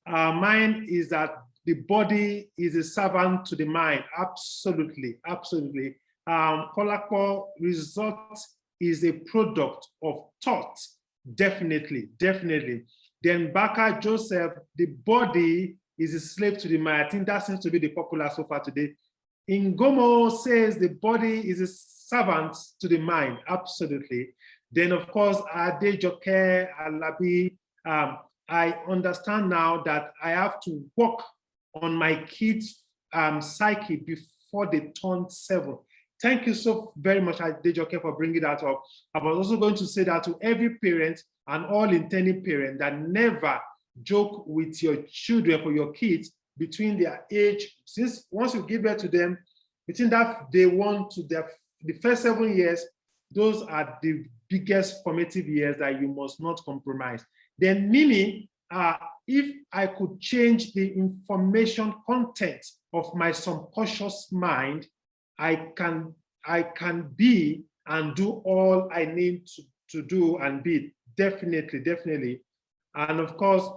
Mind is that the body is a servant to the mind. Absolutely, absolutely. Kolako, result is a product of thought. Definitely, definitely. Then Baka Joseph, the body is a slave to the mind. I think that seems to be the popular so far today. Ngomo says the body is a servant to the mind. Absolutely. Then, of course, Adejoke Alabi, I understand now that I have to work on my kids' psyche before they turn 7. Thank you so very much, Adejoke, for bringing that up. I was also going to say that to every parent and all intending parents, that never joke with your children, for your kids, between their age, since once you give birth to them, between that day 1 to the first 7 years, those are the biggest formative years that you must not compromise. Then Mimi, if I could change the information content of my subconscious mind, I can be and do all I need to do and be. Definitely, definitely. And of course,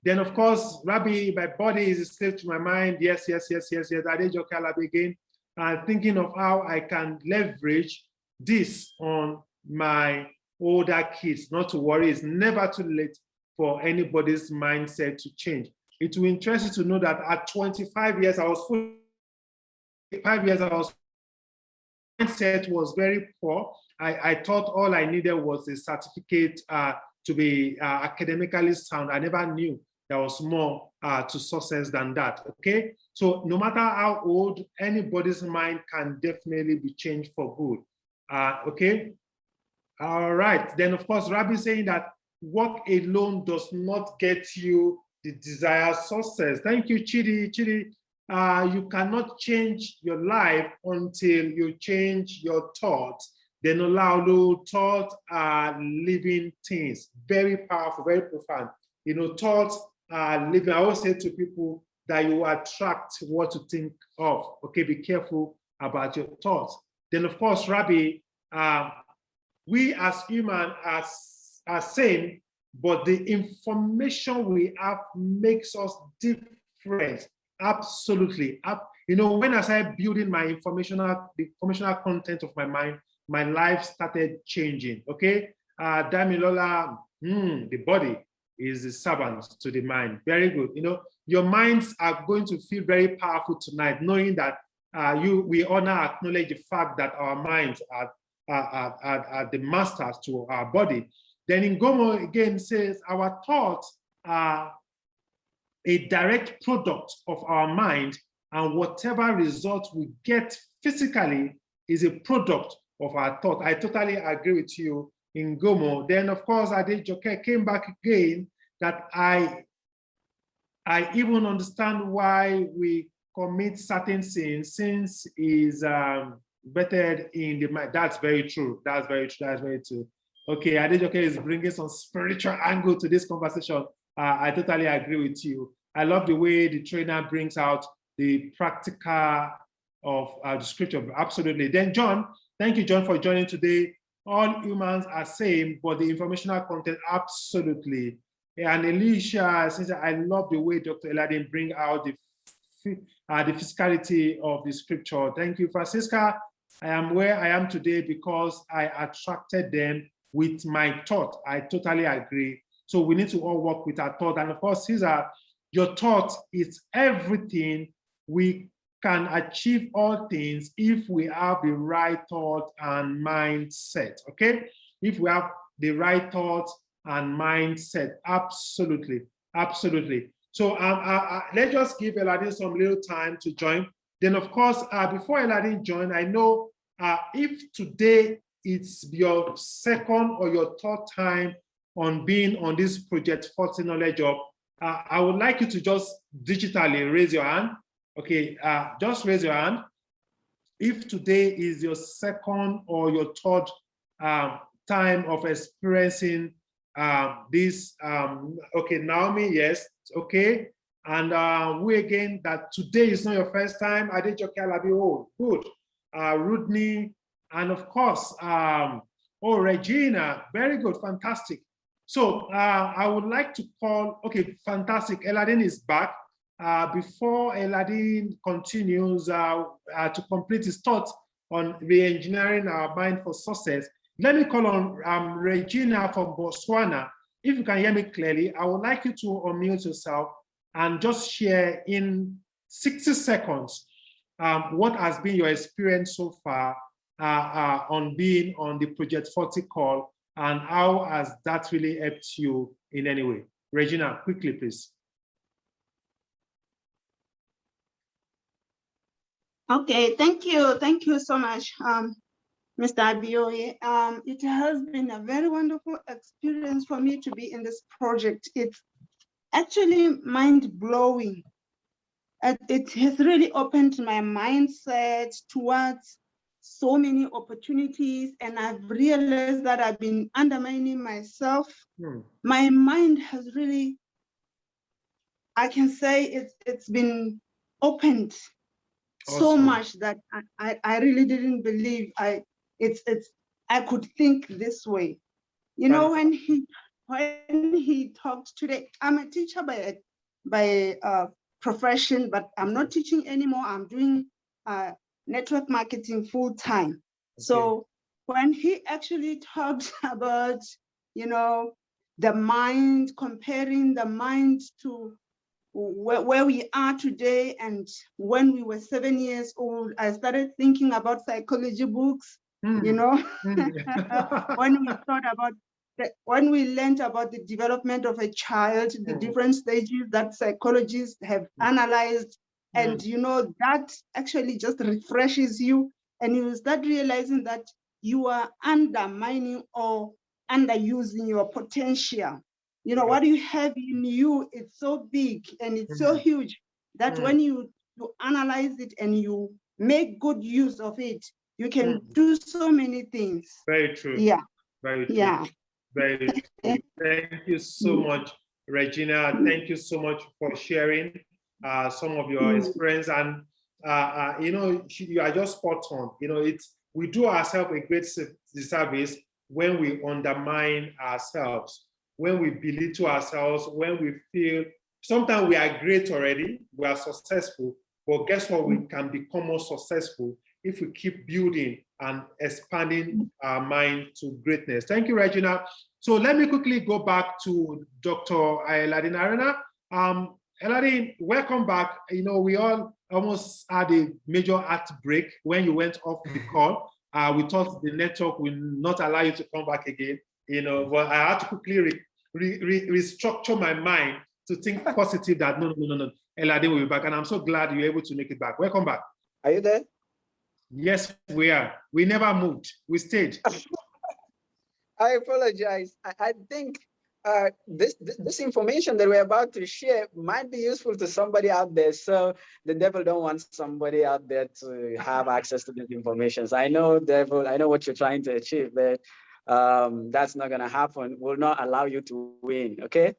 then of course, Rabbi, my body is a slave to my mind. Yes, yes, yes, yes, yes. Adejoke Alabi again. Thinking of how I can leverage this on my older kids. Not to worry, it's never too late for anybody's mindset to change. It will interest you to know that at 25 years, I was 5 years, mindset was very poor. I thought all I needed was a certificate to be academically sound. I never knew there was more to success than that, okay? So no matter how old, anybody's mind can definitely be changed for good, okay? All right, then of course, Rabbi saying that work alone does not get you the desired success. Thank you, Chidi. Chidi, you cannot change your life until you change your thoughts. Then allow thoughts are living things. Very powerful, very profound. You know, thoughts are living. I always say to people that you attract what you think of. Okay, be careful about your thoughts. Then, of course, Rabbi, we as humans are same, but the information we have makes us different. Absolutely. You know, when I started building the informational content of my mind, my life started changing. Okay, Damilola, the body is a servant to the mind. Very good. You know, your minds are going to feel very powerful tonight, knowing that we honor, acknowledge the fact that our minds are the masters to our body. Then Ngomo again says our thoughts are a direct product of our mind, and whatever result we get physically is a product of our thought. I totally agree with you, Ngomo. Then, of course, Adejoke came back again that I even understand why we commit certain sins. Sins is vetted in the mind. That's very true. That's very true. That's very true. Okay, Adejoke is bringing some spiritual angle to this conversation. I totally agree with you. I love the way the trainer brings out the practical of the scripture. Absolutely. Then John, thank you, John, for joining today. All humans are same, but the informational content, absolutely. And Alicia says, I love the way Dr. Hyeladi bring out the the physicality of the scripture. Thank you, Francisca. I am where I am today because I attracted them with my thought. I totally agree. So we need to all work with our thought. And of course, Caesar, your thought is everything. We can achieve all things if we have the right thought and mindset, okay? If we have the right thought and mindset, absolutely, absolutely. So let's just give Hyeladi some little time to join. Then, of course, before Hyeladi join, I know if today it's your second or your third time on being on this Project 40 Knowledge Hub, I would like you to just digitally raise your hand. Okay, just raise your hand. If today is your second or your third time of experiencing this, okay, Naomi, yes, okay. And we again, that today is not your first time. Adejoke Alabi, oh, good. Rudney, and of course, oh, Regina, very good, fantastic. So I would like to call, okay, fantastic. Hyeladi is back. Before Hyeladi continues to complete his thoughts on re-engineering our mind for success, let me call on Regina from Botswana. If you can hear me clearly, I would like you to unmute yourself and just share in 60 seconds what has been your experience so far on being on the Project 40 call, and how has that really helped you in any way? Regina, quickly, please. Okay, thank you. Thank you so much, Mr. Abioye. It has been a very wonderful experience for me to be in this project. It's actually mind-blowing. It has really opened my mindset towards so many opportunities, and I've realized that I've been undermining myself. My mind has really, I can say it's been opened so much that I really didn't believe I could think this way. You know, when he talked today, I'm a teacher by profession, but I'm not teaching anymore. I'm doing network marketing full time. Okay. So when he actually talked about, you know, the mind, comparing the mind to where we are today and when we were 7 years old, I started thinking about psychology books, you know, when we learned about the development of a child, the different stages that psychologists have analyzed, and you know, that actually just refreshes you, and you start realizing that you are undermining or underusing your potential. You know, what you have in you, it's so big and it's so huge that when you analyze it and you make good use of it, you can do so many things. Very true. Yeah. Very true. Yeah. Very true. Thank you so much, Regina. Thank you so much for sharing some of your experience. And, you know, you are just spot on. You know, we do ourselves a great disservice when we undermine ourselves, when we belittle ourselves, when we feel, sometimes we are great already, we are successful, but guess what? We can become more successful if we keep building and expanding our mind to greatness. Thank you, Regina. So let me quickly go back to Dr. Hyeladi Haruna. Hyeladi, welcome back. You know, we all almost had a major heartbreak when you went off the call. We thought the network will not allow you to come back again. You know, but I had to quickly restructure my mind to think positive that no, Hyeladi will be back. And I'm so glad you're able to make it back. Welcome back. Are you there? Yes, we are. We never moved. We stayed. I apologize. I think this information that we're about to share might be useful to somebody out there. So the devil don't want somebody out there to have access to this information. So I know, devil, I know what you're trying to achieve, but that's not going to happen. We'll not allow you to win. Okay.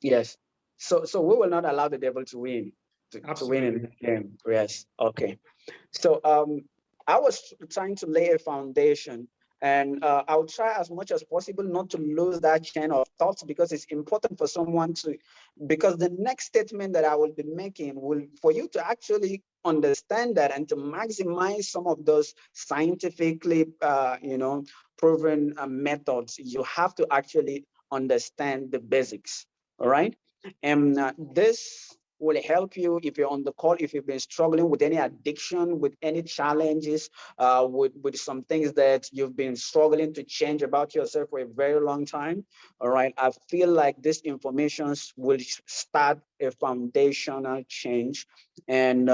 Yes. So we will not allow the devil to win. To win in the game. Yes. Okay. So I was trying to lay a foundation And I'll try as much as possible not to lose that chain of thoughts, because it's important for someone to, because the next statement that I will be making will, for you to actually understand that and to maximize some of those scientifically, proven methods, you have to actually understand the basics. All right. And this will help you if you're on the call, if you've been struggling with any addiction, with any challenges, with some things that you've been struggling to change about yourself for a very long time. All right. I feel like this information will start a foundational change. And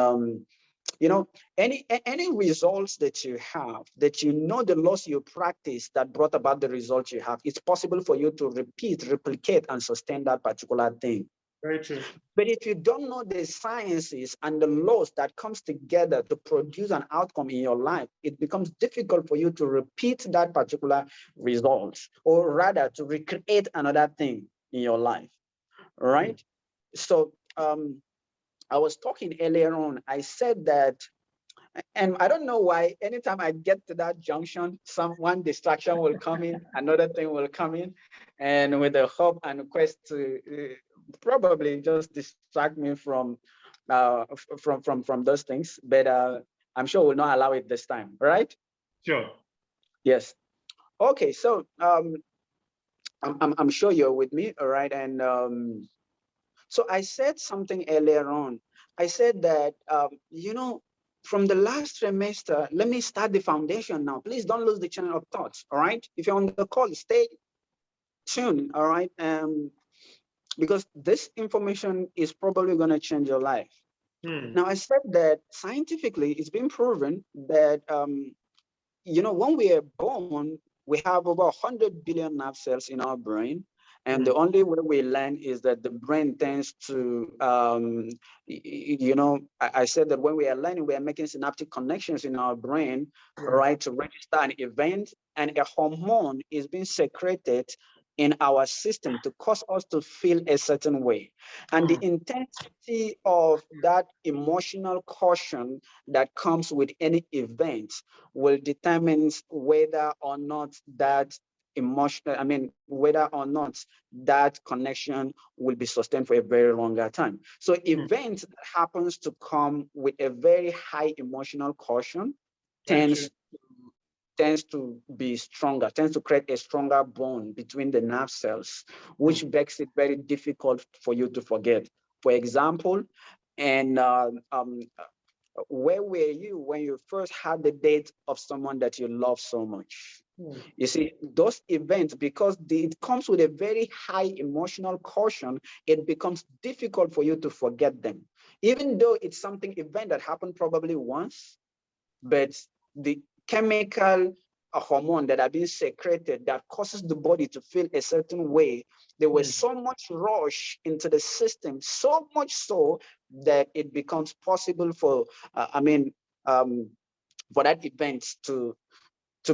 any results that you have, that the laws you practice that brought about the results you have, it's possible for you to repeat, replicate, and sustain that particular thing. Very true. But if you don't know the sciences and the laws that comes together to produce an outcome in your life, it becomes difficult for you to repeat that particular result, or rather to recreate another thing in your life. Right? So I was talking earlier on, I said that, and I don't know why, anytime I get to that junction, one distraction will come in, another thing will come in, and with the hope and quest to probably just distract me from those things. But I'm sure we'll not allow it this time, right? Sure. Yes. Okay. So I'm sure you're with me, all right? And so I said something earlier on. I said that from the last trimester, let me start the foundation now. Please don't lose the channel of thoughts, all right? If you're on the call, stay tuned, all right? Because this information is probably going to change your life. Now, I said that scientifically, it's been proven that, when we are born, we have over 100 billion nerve cells in our brain. And the only way we learn is that the brain tends to, I said that when we are learning, we are making synaptic connections in our brain, right, to register an event, and a hormone is being secreted in our system to cause us to feel a certain way. And the intensity of that emotional caution that comes with any event will determine whether or not that whether or not that connection will be sustained for a very longer time. So events that happens to come with a very high emotional caution tends to be stronger, tends to create a stronger bond between the nerve cells, which makes it very difficult for you to forget. For example, and where were you when you first had the date of someone that you love so much? You see, those events, because it comes with a very high emotional caution, it becomes difficult for you to forget them. Even though it's event that happened probably once, but the chemical hormone that are being secreted that causes the body to feel a certain way, there was so much rush into the system, so much so that it becomes possible for for that event to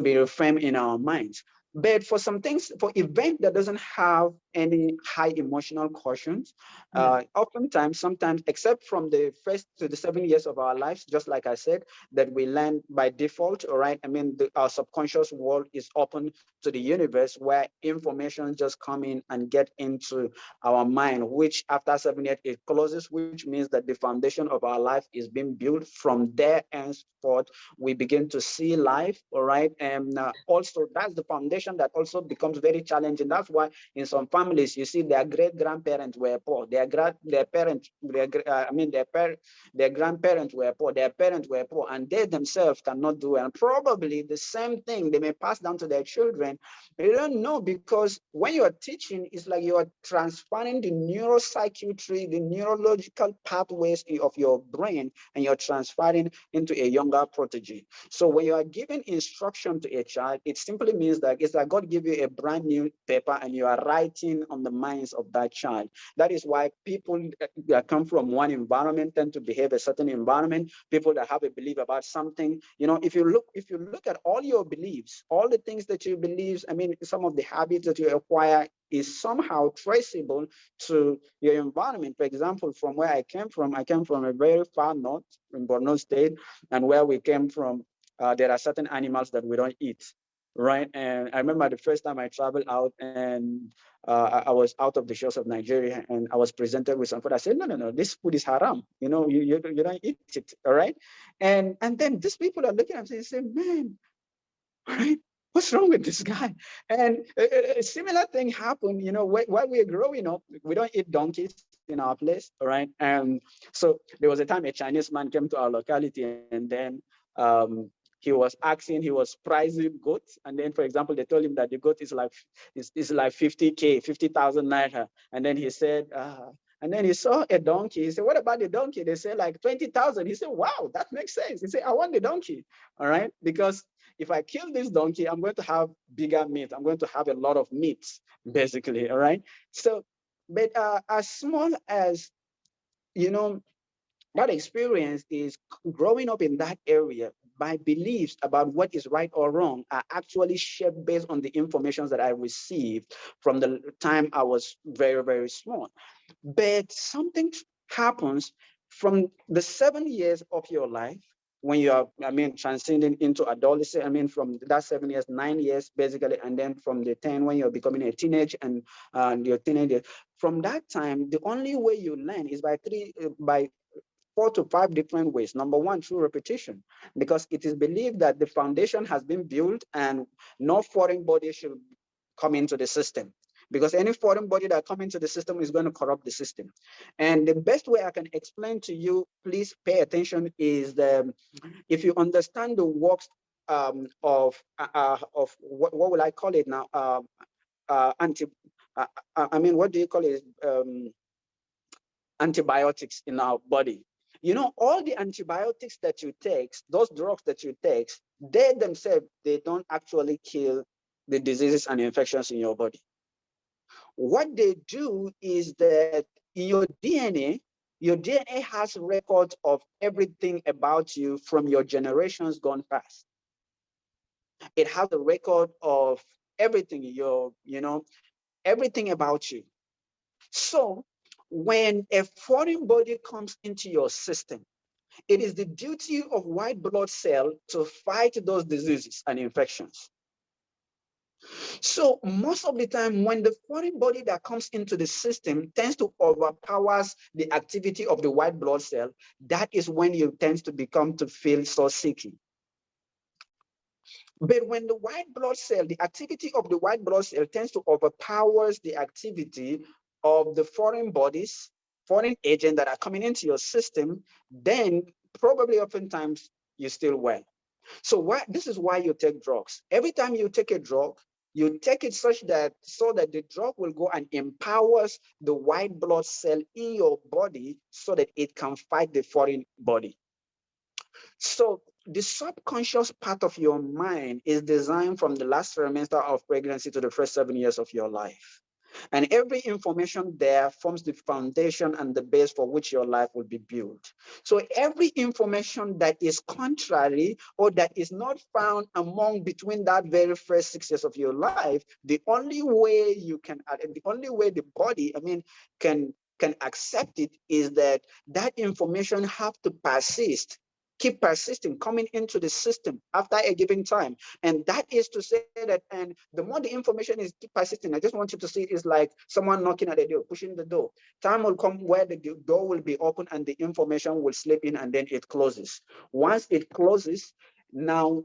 be reframed in our minds. But for some things, for event that doesn't have any high emotional cautions, oftentimes, sometimes, except from the first to the 7 years of our lives, just like I said, that we learn by default, all right? Our subconscious world is open to the universe where information just come in and get into our mind, which after 7 years, it closes, which means that the foundation of our life is being built. From there henceforth, we begin to see life, all right? And also, that's the foundation that also becomes very challenging. That's why in some families, you see their great-grandparents were poor. Their grandparents were poor. Their parents were poor, and they themselves cannot do it. And probably the same thing they may pass down to their children. They don't know, because when you are teaching, it's like you are transferring the neuropsychiatry, the neurological pathways of your brain, and you're transferring into a younger protege. So when you are giving instruction to a child, it simply means that it's like God give you a brand new paper and you are writing on the minds of that child. That is why people that come from one environment tend to behave a certain environment. People that have a belief about something, if you look at all your beliefs, all the things that you believe, some of the habits that you acquire is somehow traceable to your environment. For example, from where I came from a very far north in Borno State, and where we came from, there are certain animals that we don't eat. right? And I remember the first time I traveled out, and I was out of the shores of Nigeria, and I was presented with some food. I said, no, no, no, this food is haram. You know, you don't eat it, all right? And then these people are looking at me and saying, man, right? What's wrong with this guy? And a similar thing happened, you know, while we were growing up. We don't eat donkeys in our place, all right? And so there was a time a Chinese man came to our locality, and then he was pricing goats. And then, for example, they told him that the goat is like 50K, 50,000 naira. And then he said, and then he saw a donkey. He said, what about the donkey? They said like 20,000. He said, wow, that makes sense. He said, I want the donkey, all right? Because if I kill this donkey, I'm going to have bigger meat. I'm going to have a lot of meat, basically, all right? So, but as small as, you know, that experience is growing up in that area, my beliefs about what is right or wrong are actually shaped based on the information that I received from the time I was very, very small. But something happens from the 7 years of your life when you are, I mean, transcending into adolescence. I mean, from that 7 years, 9 years, basically, and then from the 10 when you're becoming a teenager and your teenager. From that time, the only way you learn is by 4 to 5 different ways. Number one, through repetition, because it is believed that the foundation has been built and no foreign body should come into the system, because any foreign body that comes into the system is going to corrupt the system. And the best way I can explain to you, please pay attention, is if you understand the works of what will I call it now? I mean, what do you call it? Antibiotics in our body. You know, all the antibiotics that you take, those drugs that you take, they themselves, they don't actually kill the diseases and infections in your body. What they do is that in your DNA has records of everything about you from your generations gone past. It has a record of everything, everything about you. So when a foreign body comes into your system, it is the duty of white blood cell to fight those diseases and infections. So most of the time, when the foreign body that comes into the system tends to overpowers the activity of the white blood cell, that is when you tend to feel so sick. But when the white blood cell, the activity of the white blood cell tends to overpowers the activity of the foreign bodies, foreign agents that are coming into your system, then probably oftentimes you're still well. So this is why you take drugs. Every time you take a drug, you take it so that the drug will go and empowers the white blood cell in your body so that it can fight the foreign body. So the subconscious part of your mind is designed from the last trimester of pregnancy to the first 7 years of your life. And every information there forms the foundation and the base for which your life will be built. So every information that is contrary or that is not found between that very first 6 years of your life, the only way the body, can accept it is that information have to keep persisting, coming into the system after a given time. And that is to say that, and the more the information is keep persisting, I just want you to see it is like someone knocking at the door, pushing the door. Time will come where the door will be open and the information will slip in and then it closes. Once it closes, now,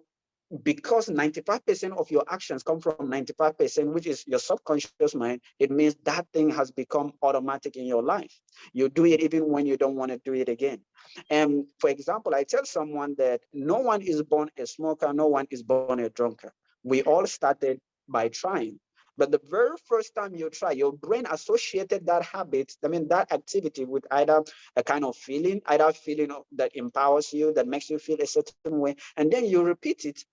because 95% of your actions come from 95%, which is your subconscious mind, it means that thing has become automatic in your life. You do it even when you don't want to do it again. And for example, I tell someone that no one is born a smoker, no one is born a drunkard. We all started by trying. But the very first time you try, your brain associated that habit, that activity with either a kind of feeling, that empowers you, that makes you feel a certain way, and then you repeat it.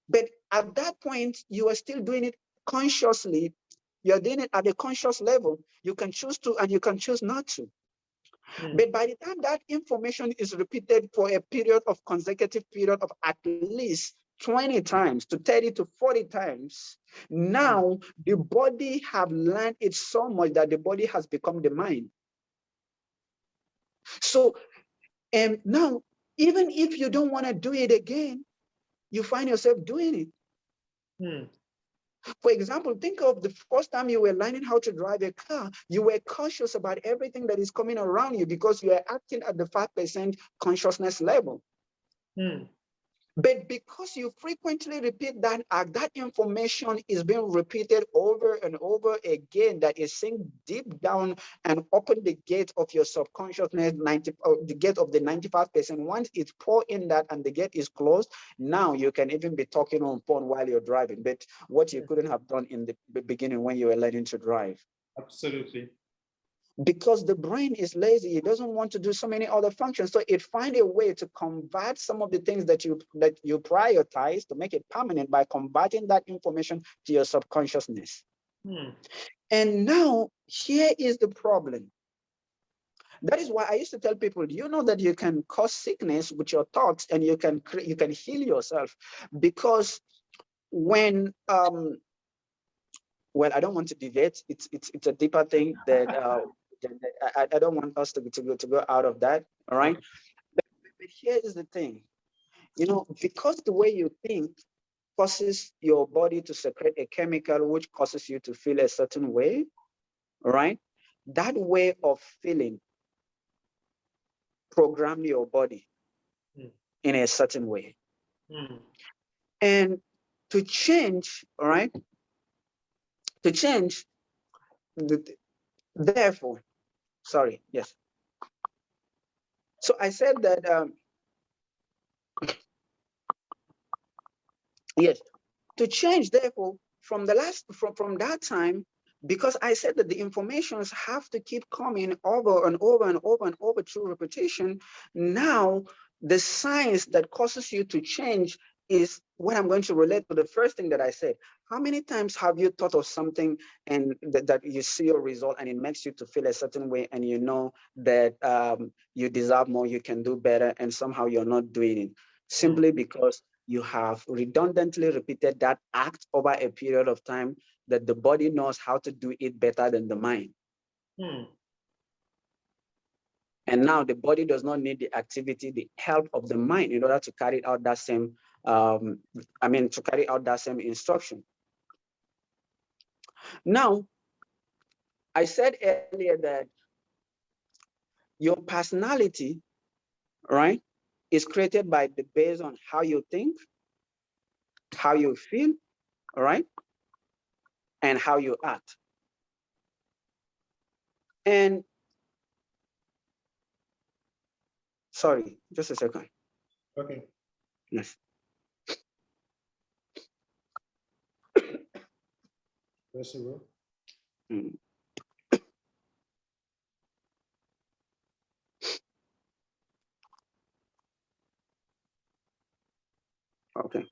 But at that point, you are still doing it consciously. You're doing it at a conscious level. You can choose to and you can choose not to. But by the time that information is repeated for a consecutive period of at least 20 times to 30 to 40 times, now the body have learned it so much that the body has become the mind. So, now, even if you don't want to do it again, you find yourself doing it. Hmm. For example, think of the first time you were learning how to drive a car. You were cautious about everything that is coming around you because you are acting at the 5% consciousness level. Hmm. But because you frequently repeat that act, that information is being repeated over and over again, that is sink deep down and open the gate of your subconsciousness, the gate of the 95%. Once it's poured in that and the gate is closed, now you can even be talking on phone while you're driving, but what you couldn't have done in the beginning when you were learning to drive. Absolutely. Because the brain is lazy, it doesn't want to do so many other functions, so it finds a way to convert some of the things that you prioritize to make it permanent by converting that information to your subconsciousness. Hmm. And now here is the problem. That is why I used to tell people, do you know that you can cause sickness with your thoughts, and you can heal yourself? Because when well, I don't want to deviate. It's a deeper thing that I don't want us to go out of that. All right. Okay. But here is the thing, because the way you think causes your body to secrete a chemical which causes you to feel a certain way. All right. That way of feeling program your body in a certain way. Hmm. And to change, all right, to change, therefore, sorry, yes. So I said that, yes, to change, therefore, from that time, because I said that the informations have to keep coming over and over and over and over through repetition. Now, the science that causes you to change is what I'm going to relate to the first thing that I said. How many times have you thought of something and that you see your result and it makes you to feel a certain way, and you know that you deserve more, you can do better, and somehow you're not doing it simply because you have redundantly repeated that act over a period of time, that the body knows how to do it better than the mind. Hmm. And now the body does not need the activity, the help of the mind in order to carry out that same, to carry out that same instruction. Now, I said earlier that your personality, right, is created based on how you think, how you feel, all right, and how you act. And sorry, just a second. Okay. Yes. Possible. Mm. Okay.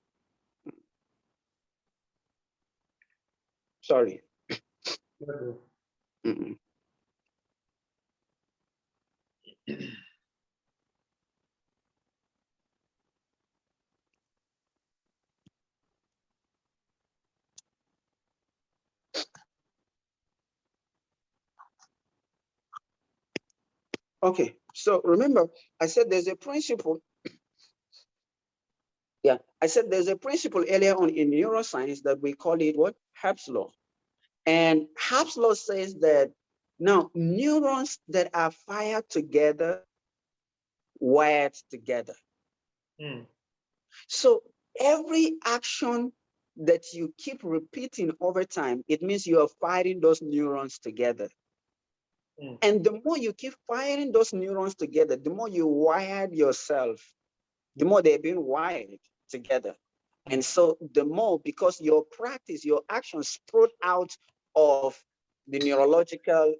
Sorry. Mm-mm. Okay. So remember, I said there's a principle. Yeah, I said there's a principle earlier on in neuroscience that we call it what? Herb's law. And Herb's law says that now neurons that are fired together, wired together. Hmm. So every action that you keep repeating over time, it means you are firing those neurons together. Hmm. And the more you keep firing those neurons together, the more you wired yourself, the more they're being wired together. And so the more, because your practice, your actions sprout out of the neurological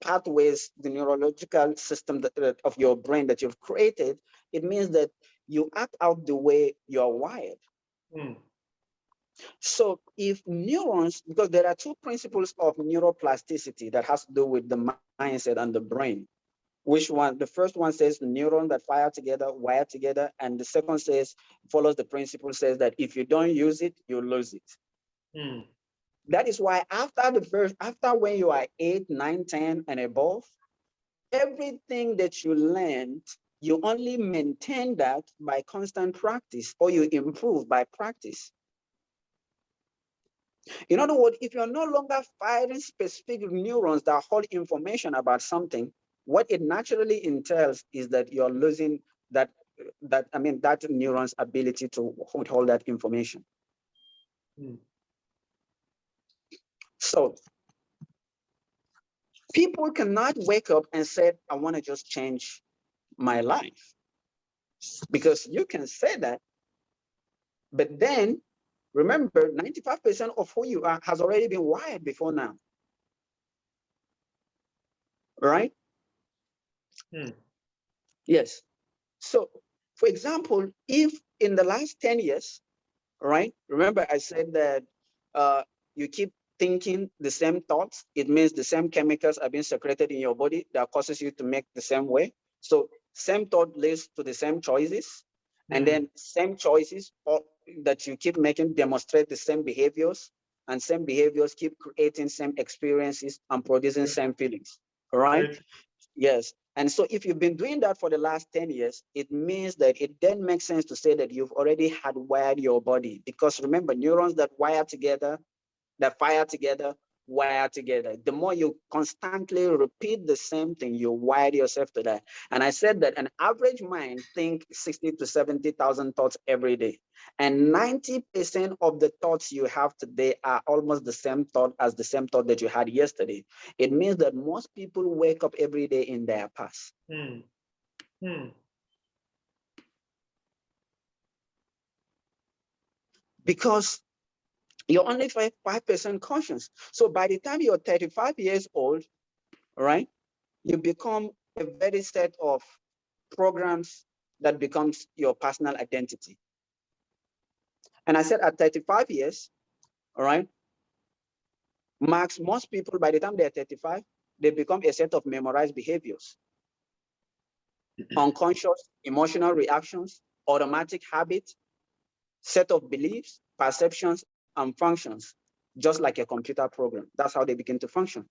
pathways, the neurological system of your brain that you've created, it means that you act out the way you're wired. Hmm. So if neurons, because there are two principles of neuroplasticity that has to do with the mindset and the brain. Which one? The first one says neurons that fire together, wire together. And the second follows the principle, says that if you don't use it, you lose it. Hmm. That is why after when you are 8, 9, 10 and above, everything that you learned, you only maintain that by constant practice, or you improve by practice. In other words, if you're no longer firing specific neurons that hold information about something, what it naturally entails is that you're losing that neuron's ability to hold that information. So people cannot wake up and say, I want to just change my life. Because you can say that, but then remember, 95% of who you are has already been wired before now. Right? Yes. So, for example, if in the last 10 years, right? Remember I said that you keep thinking the same thoughts, it means the same chemicals are being secreted in your body that causes you to make the same way. So same thought leads to the same choices, and then same choices that you keep making demonstrate the same behaviors, and same behaviors keep creating same experiences and producing same feelings, right? Yes. And so if you've been doing that for the last 10 years, it means that it then makes sense to say that you've already hardwired your body, because remember, neurons that wire together, that fire together, wire together. The more you constantly repeat the same thing, you wire yourself to that. And I said that an average mind think 60 to 70,000 thoughts every day. And 90% of the thoughts you have today are almost the same thought as the same thought that you had yesterday. It means that most people wake up every day in their past. Because you're only 5% conscious. So by the time you're 35 years old, right, you become a very set of programs that becomes your personal identity. And I said at 35 years, all right, Max, most people, by the time they're 35, they become a set of memorized behaviors, unconscious emotional reactions, automatic habits, set of beliefs, perceptions, and functions, just like a computer program. That's how they begin to function.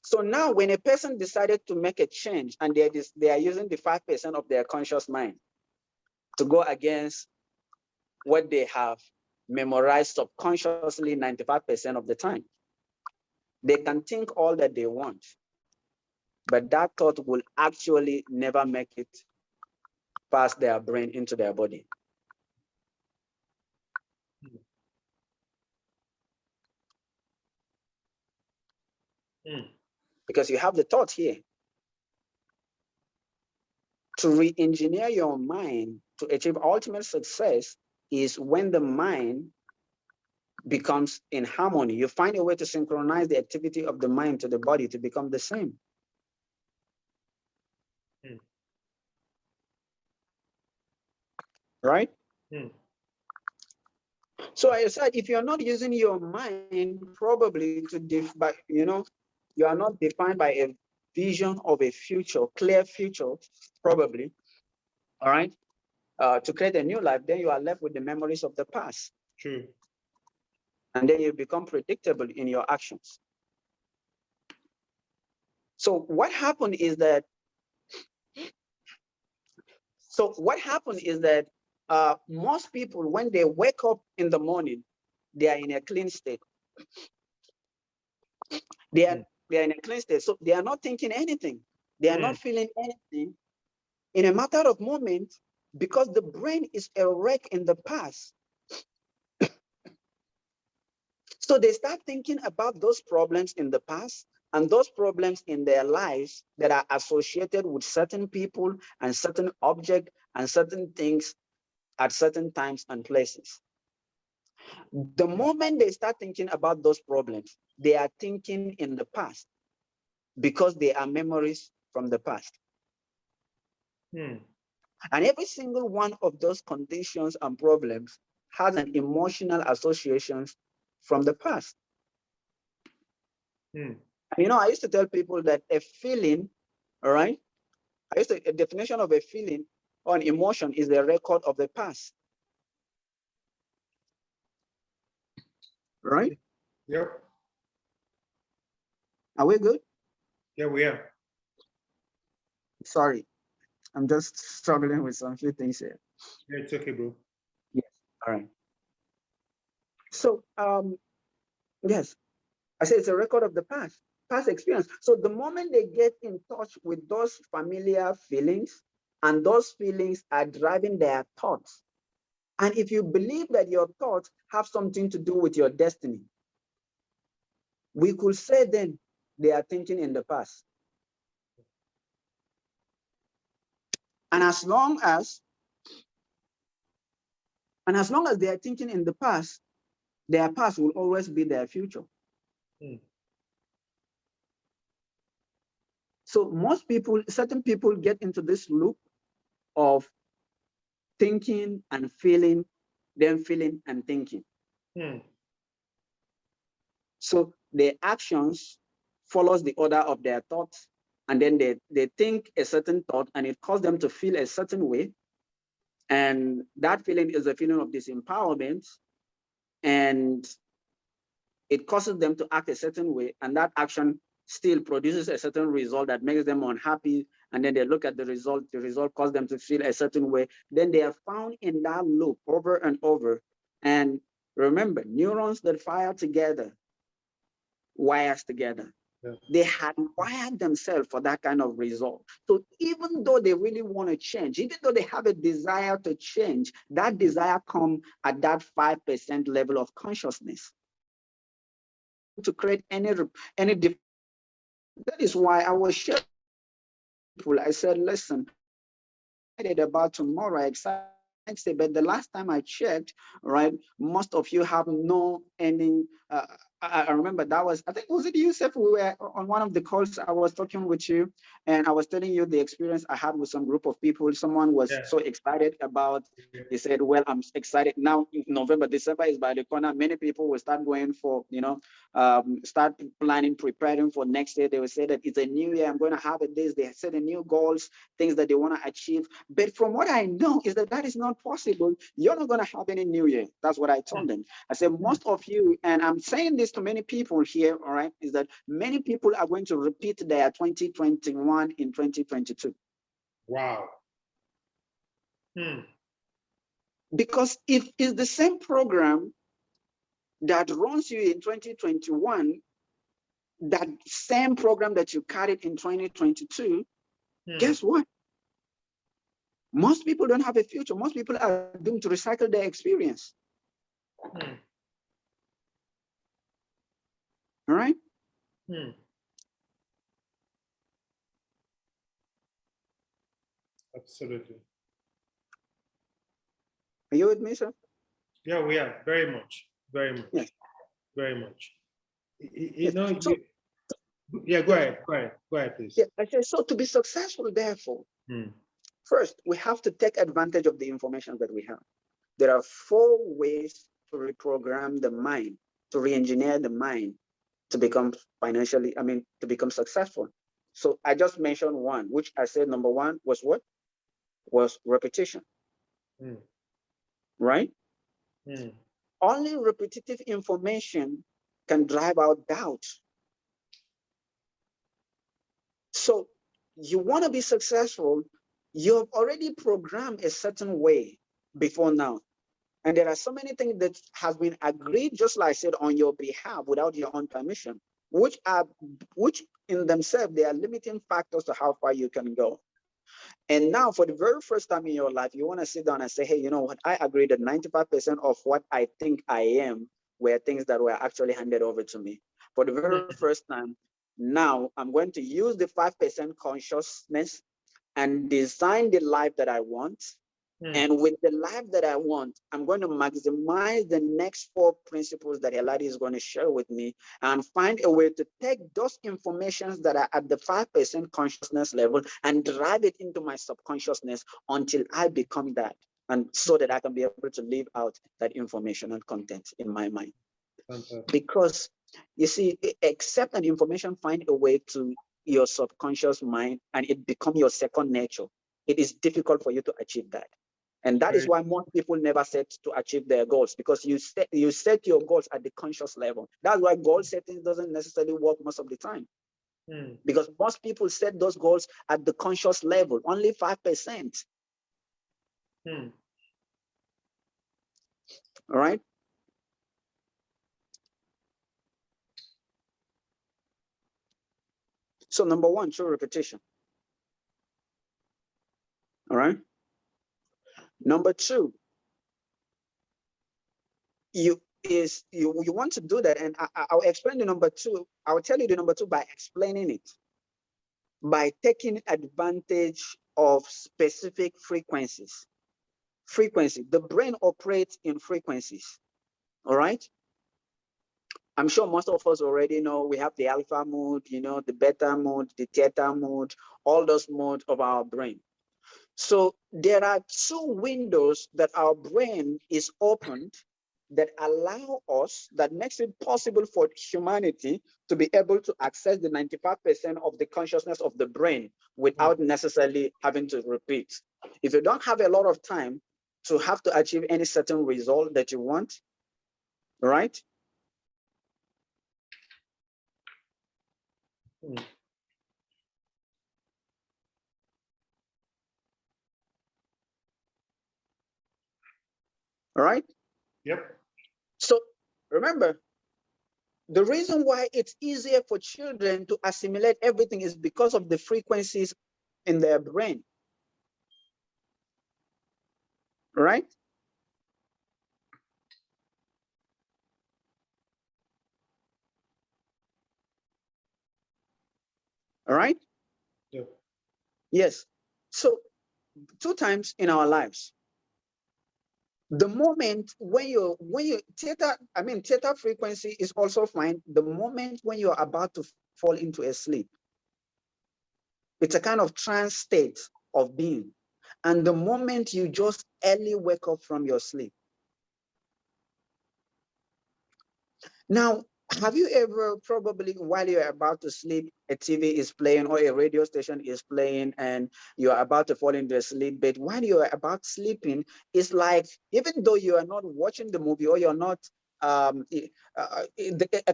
So now when a person decided to make a change and they are using the 5% of their conscious mind to go against what they have memorized subconsciously 95% of the time, they can think all that they want, but that thought will actually never make it past their brain into their body. Because you have the thought here. To re-engineer your mind to achieve ultimate success is when the mind becomes in harmony. You find a way to synchronize the activity of the mind to the body to become the same. Right? So I said, if you're not using your mind, probably you are not defined by a vision of a future, clear future, probably, all right? To create a new life, then you are left with the memories of the past. True. And then you become predictable in your actions. So what happened is that most people, when they wake up in the morning, they are in a clean state. They are in a clean state. So they are not thinking anything. They are not feeling anything. In a matter of moments, because the brain is a wreck in the past. So they start thinking about those problems in the past and those problems in their lives that are associated with certain people and certain objects and certain things at certain times and places. The moment they start thinking about those problems, they are thinking in the past because they are memories from the past. And every single one of those conditions and problems has an emotional association from the past. And I used to tell people that a feeling, all right, a definition of a feeling or an emotion is the record of the past. Right? Yep. Are we good? Yeah, we are. Sorry, I'm just struggling with some few things here. Yeah, it's okay, bro. Yes. All right. So yes, I say it's a record of the past experience. So the moment they get in touch with those familiar feelings, and those feelings are driving their thoughts. And if you believe that your thoughts have something to do with your destiny, we could say then they are thinking in the past. And as long as they are thinking in the past, their past will always be their future. So most people, certain people get into this loop of thinking and feeling, then feeling and thinking. So their actions follows the order of their thoughts, and then they think a certain thought and it causes them to feel a certain way. And that feeling is a feeling of disempowerment, and it causes them to act a certain way, and that action still produces a certain result that makes them unhappy. And then they look at the result causes them to feel a certain way. Then they are found in that loop over and over. And remember, neurons that fire together wires together. Yeah. They had wired themselves for that kind of result. So even though they really want to change, even though they have a desire to change, that desire comes at that 5% level of consciousness. To create any that is why I was sharing people. I said, listen, I'm excited about tomorrow, excited, but the last time I checked, right, most of you have any. I remember that was, I think, was it Yusuf? We were on one of the calls. I was talking with you, and I was telling you the experience I had with some group of people. Someone was so excited about. He said, "Well, I'm excited now. November, December is by the corner. Many people will start going for, start planning, preparing for next year. They will say that it's a new year. I'm going to have this. They set the new goals, things that they want to achieve. But from what I know is that is not possible. You're not going to have any new year." That's what I told them. I said, most of you, and I'm saying this to many people here, all right, is that many people are going to repeat their 2021 in 2022. Wow. Because if it's the same program that runs you in 2021, that same program that you carried in 2022, guess what? Most people don't have a future. Most people are doomed to recycle their experience. All right? Absolutely. Are you with me, sir? Yeah, we are. Very much. Very much. Yes. Very much. Yeah, go ahead. Go ahead, please. Yeah, I said, so to be successful, therefore, first, we have to take advantage of the information that we have. There are 4 ways to reprogram the mind, to re-engineer the mind to become to become successful. So I just mentioned one, which I said number 1 was what? Was repetition. Right? Only repetitive information can drive out doubt. So you want to be successful, you have already programmed a certain way before now. And there are so many things that has been agreed, just like I said, on your behalf without your own permission, which in themselves, they are limiting factors to how far you can go. And now for the very first time in your life, you want to sit down and say, hey, you know what? I agree that 95% of what I think I am were things that were actually handed over to me. For the very first time, now I'm going to use the 5% consciousness and design the life that I want. And with the life that I want, I'm going to maximize the next 4 principles that Hyeladi is going to share with me and find a way to take those informations that are at the 5% consciousness level and drive it into my subconsciousness until I become that. And so that I can be able to live out that information and content in my mind. Because you see, except that information find a way to your subconscious mind and it become your second nature, it is difficult for you to achieve that. And that is why most people never set to achieve their goals, because you set your goals at the conscious level. That's why goal setting doesn't necessarily work most of the time. Because most people set those goals at the conscious level, only 5%. All right. So number one, through repetition. All right. Number two, you want to do that, and I'll explain the number two. I'll tell you the number two by explaining it, by taking advantage of specific frequencies. Frequency, the brain operates in frequencies. All right. I'm sure most of us already know we have the alpha mode, the beta mode, the theta mode, all those modes of our brain. So there are two windows that our brain is opened that allow us, that makes it possible for humanity to be able to access the 95% of the consciousness of the brain without necessarily having to repeat. If you don't have a lot of time to have to achieve any certain result that you want, right? All right. Yep. So remember, the reason why it's easier for children to assimilate everything is because of the frequencies in their brain. Right? All right? Yep. Yes. So two times in our lives, the moment when you theta frequency is also fine. The moment when you're about to fall into a sleep, it's a kind of trance state of being. And the moment you just early wake up from your sleep. Now, have you ever probably while you're about to sleep, a TV is playing or a radio station is playing and you're about to fall into a sleep, but while you're about sleeping, it's like, even though you are not watching the movie or you're not, a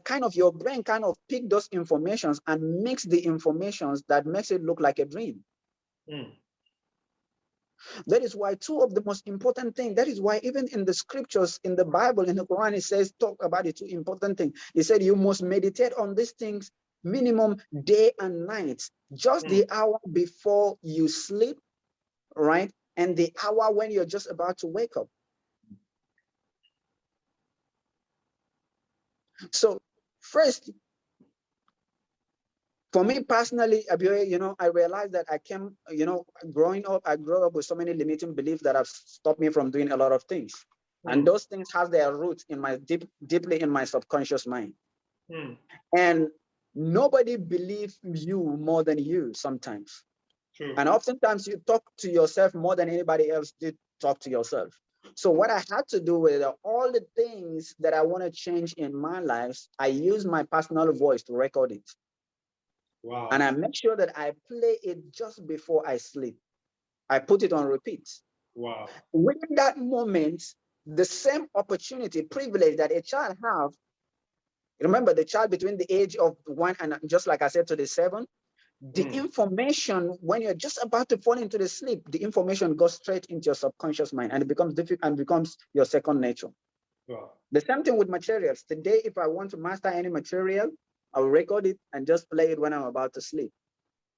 kind of your brain kind of pick those informations and mix the informations that makes it look like a dream. That is why two of the most important things, that is why even in the scriptures, in the Bible, in the Quran, it says, talk about the two important things. It said, you must meditate on these things minimum day and night, just the hour before you sleep, right? And the hour when you're just about to wake up. So first, for me personally, Abioye, I realized that I came, growing up, I grew up with so many limiting beliefs that have stopped me from doing a lot of things. And those things have their roots in my deeply in my subconscious mind. And nobody believes you more than you sometimes. True. And oftentimes you talk to yourself more than anybody else did talk to yourself. So what I had to do with all the things that I want to change in my life, I use my personal voice to record it. Wow. And I make sure that I play it just before I sleep. I put it on repeat. Wow. Within that moment, the same opportunity, privilege that a child have, remember the child between the age of 1 and just like I said to the 7, the information, when you're just about to fall into the sleep, the information goes straight into your subconscious mind and it becomes difficult and becomes your second nature. Wow. The same thing with materials. Today, if I want to master any material, I'll record it and just play it when I'm about to sleep.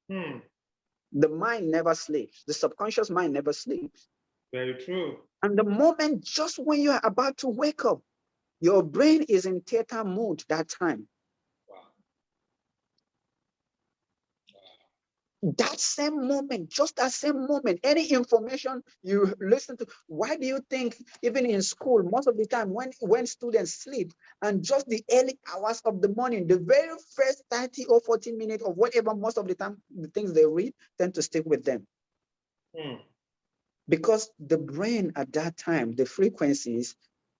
The mind never sleeps. The subconscious mind never sleeps. Very true. And the moment, just when you are about to wake up, your brain is in theta mode that time. That same moment, just that same moment, any information you listen to, why do you think even in school, most of the time when students sleep and just the early hours of the morning, the very first 30 or 40 minutes of whatever, most of the time, the things they read tend to stick with them. Because the brain at that time, the frequencies,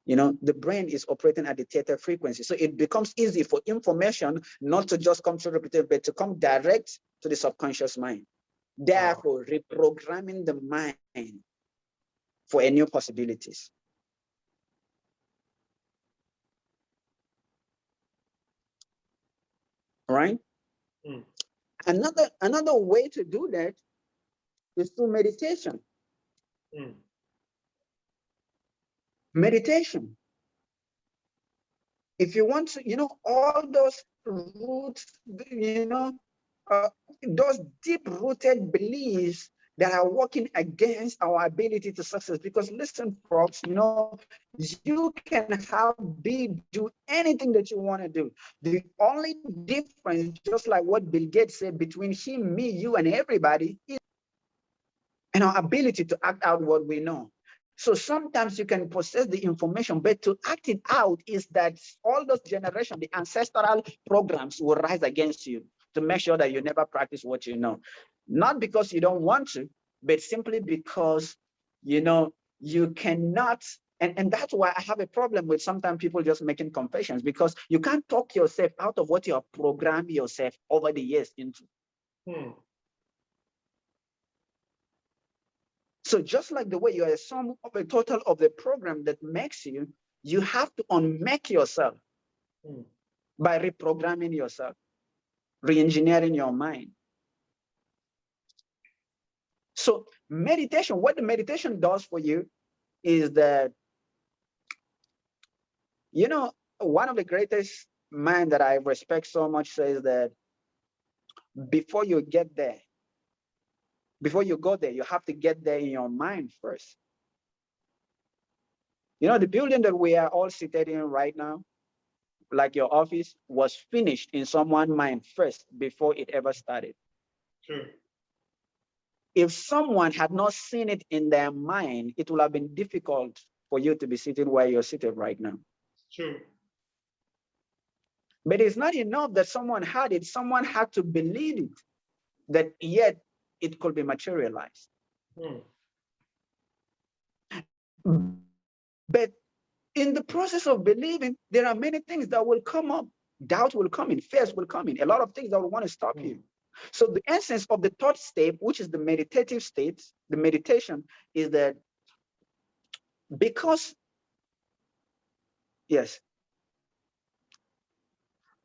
the brain is operating at the theta frequency. So it becomes easy for information not to just come through repetitive, but to come direct to the subconscious mind. Therefore, reprogramming the mind for new possibilities. Right? Another way to do that is through meditation. Meditation. If you want to, all those roots, those deep-rooted beliefs that are working against our ability to success. Because listen, folks, you know, you can do anything that you want to do. The only difference, just like what Bill Gates said, between him, me, you, and everybody, is and our ability to act out what we know. So sometimes you can possess the information, but to act it out is that all those generations, the ancestral programs will rise against you to make sure that you never practice what you know. Not because you don't want to, but simply because, you know, you cannot. And that's why I have a problem with sometimes people just making confessions, because you can't talk yourself out of what you have programmed yourself over the years into. So just like the way you are a sum of a total of the program that makes you, you have to unmake yourself by reprogramming yourself, re-engineering your mind. So meditation, what the meditation does for you is that, you know, one of the greatest men that I respect so much says that before you get there, before you go there, you have to get there in your mind first. You know, the building that we are all seated in right now, like your office, was finished in someone's mind first before it ever started. Sure. If someone had not seen it in their mind, it would have been difficult for you to be sitting where you're seated right now. Sure. But it's not enough that someone had it. Someone had to believe it, that yet it could be materialized. But in the process of believing, there are many things that will come up. Doubt will come in, fears will come in, a lot of things that will want to stop you. So the essence of the third state, which is the meditative state, the meditation, is that because, yes.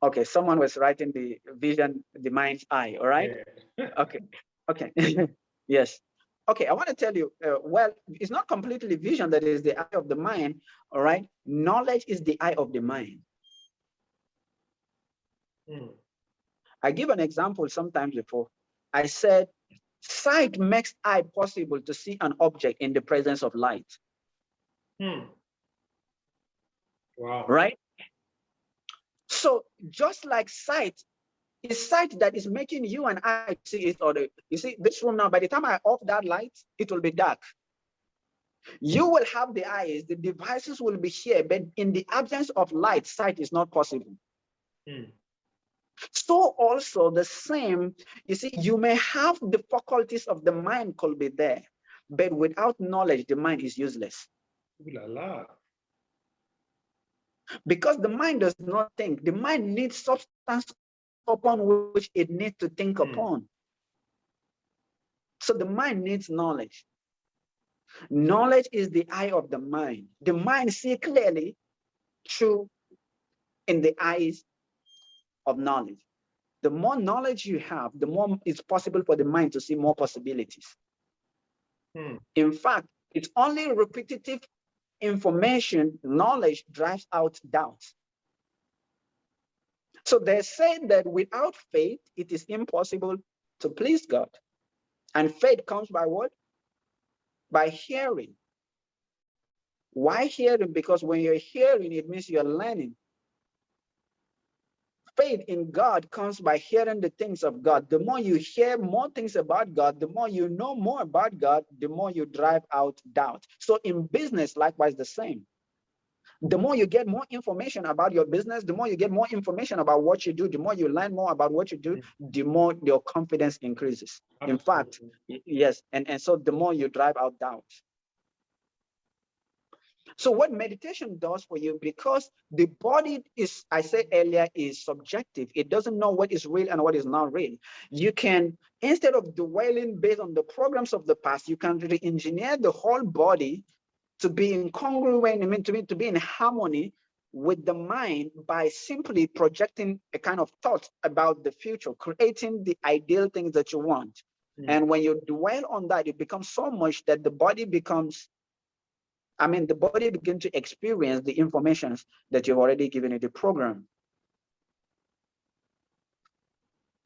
Okay, someone was writing the vision, the mind's eye, all right? Yeah. Okay, yes. Okay, I want to tell you, well, it's not completely vision that is the eye of the mind, all right? Knowledge is the eye of the mind. I give an example sometimes before. I said, sight makes eye possible to see an object in the presence of light. Wow. Right? So just like sight, it's sight that is making you and I see it, or you see this room now, by the time I off that light, it will be dark. You will have the eyes, the devices will be here, but in the absence of light, sight is not possible. So also the same, you see, you may have the faculties of the mind could be there, but without knowledge, the mind is useless. Ooh la la. Because the mind does not think. The mind needs substance upon which it needs to think upon. So the mind needs knowledge. Knowledge is the eye of the mind. The mind sees clearly through in the eyes of knowledge. The more knowledge you have, the more it's possible for the mind to see more possibilities. In fact, it's only repetitive information, knowledge drives out doubt. So they say that without faith, it is impossible to please God. And faith comes by what? By hearing. Why hearing? Because when you're hearing, it means you're learning. Faith in God comes by hearing the things of God. The more you hear more things about God, the more you know more about God, the more you drive out doubt. So in business, likewise the same. The more you get more information about your business, the more you get more information about what you do, the more you learn more about what you do, the more your confidence increases. Absolutely. In fact, yes, and so the more you drive out doubt. So what meditation does for you, because the body is, I said earlier, is subjective. It doesn't know what is real and what is not real. You can, instead of dwelling based on the programs of the past, you can re-engineer the whole body to be incongruent, I mean, to be in harmony with the mind by simply projecting a kind of thought about the future, creating the ideal things that you want. And when you dwell on that, it becomes so much that the body becomes, I mean, the body begins to experience the information that you've already given it the program.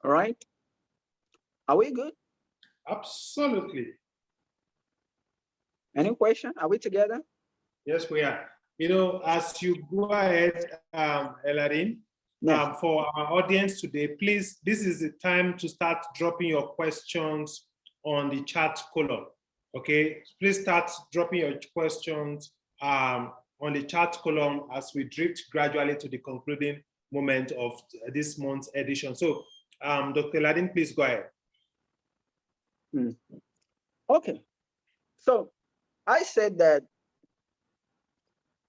All right? Are we good? Absolutely. Any question? Are we together? Yes, we are. You know, as you go ahead, Hyeladi, Yes. for our audience today, please, this is the time to start dropping your questions on the chat column. Okay, please start dropping your questions on the chat column as we drift gradually to the concluding moment of this month's edition. So, Dr. Hyeladi, please go ahead. Okay. So I said that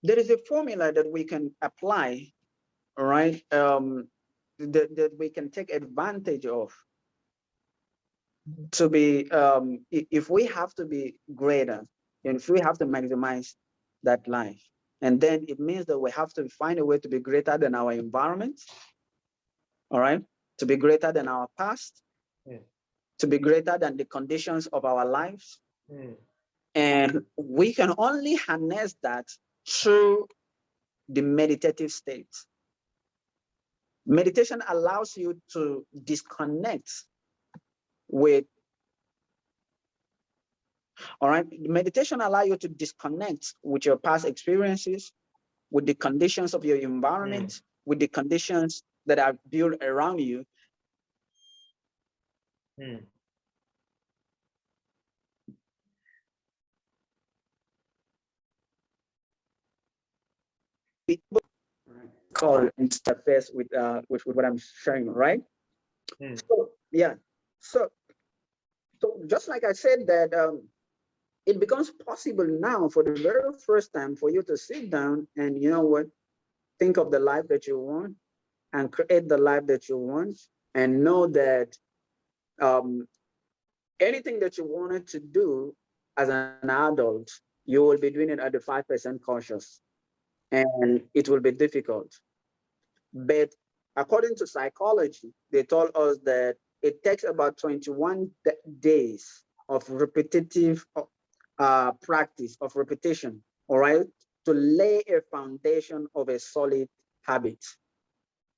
there is a formula that we can apply, all right, that we can take advantage of to be, if we have to be greater, and if we have to maximize that life. And then it means that we have to find a way to be greater than our environment, all right, to be greater than our past, to be greater than the conditions of our lives. And we can only harness that through the meditative state. Meditation allows you to disconnect with, all right, meditation allows you to disconnect with your past experiences, with the conditions of your environment, with the conditions that are built around you. Call interface with what I'm sharing, right? So yeah, so just like I said that it becomes possible now for the very first time for you to sit down and, you know what, think of the life that you want and create the life that you want, and know that anything that you wanted to do as an adult, you will be doing it at the 5% cautious, and it will be difficult. But according to psychology, they told us that it takes about 21 days of repetitive practice, of repetition, all right, to lay a foundation of a solid habit.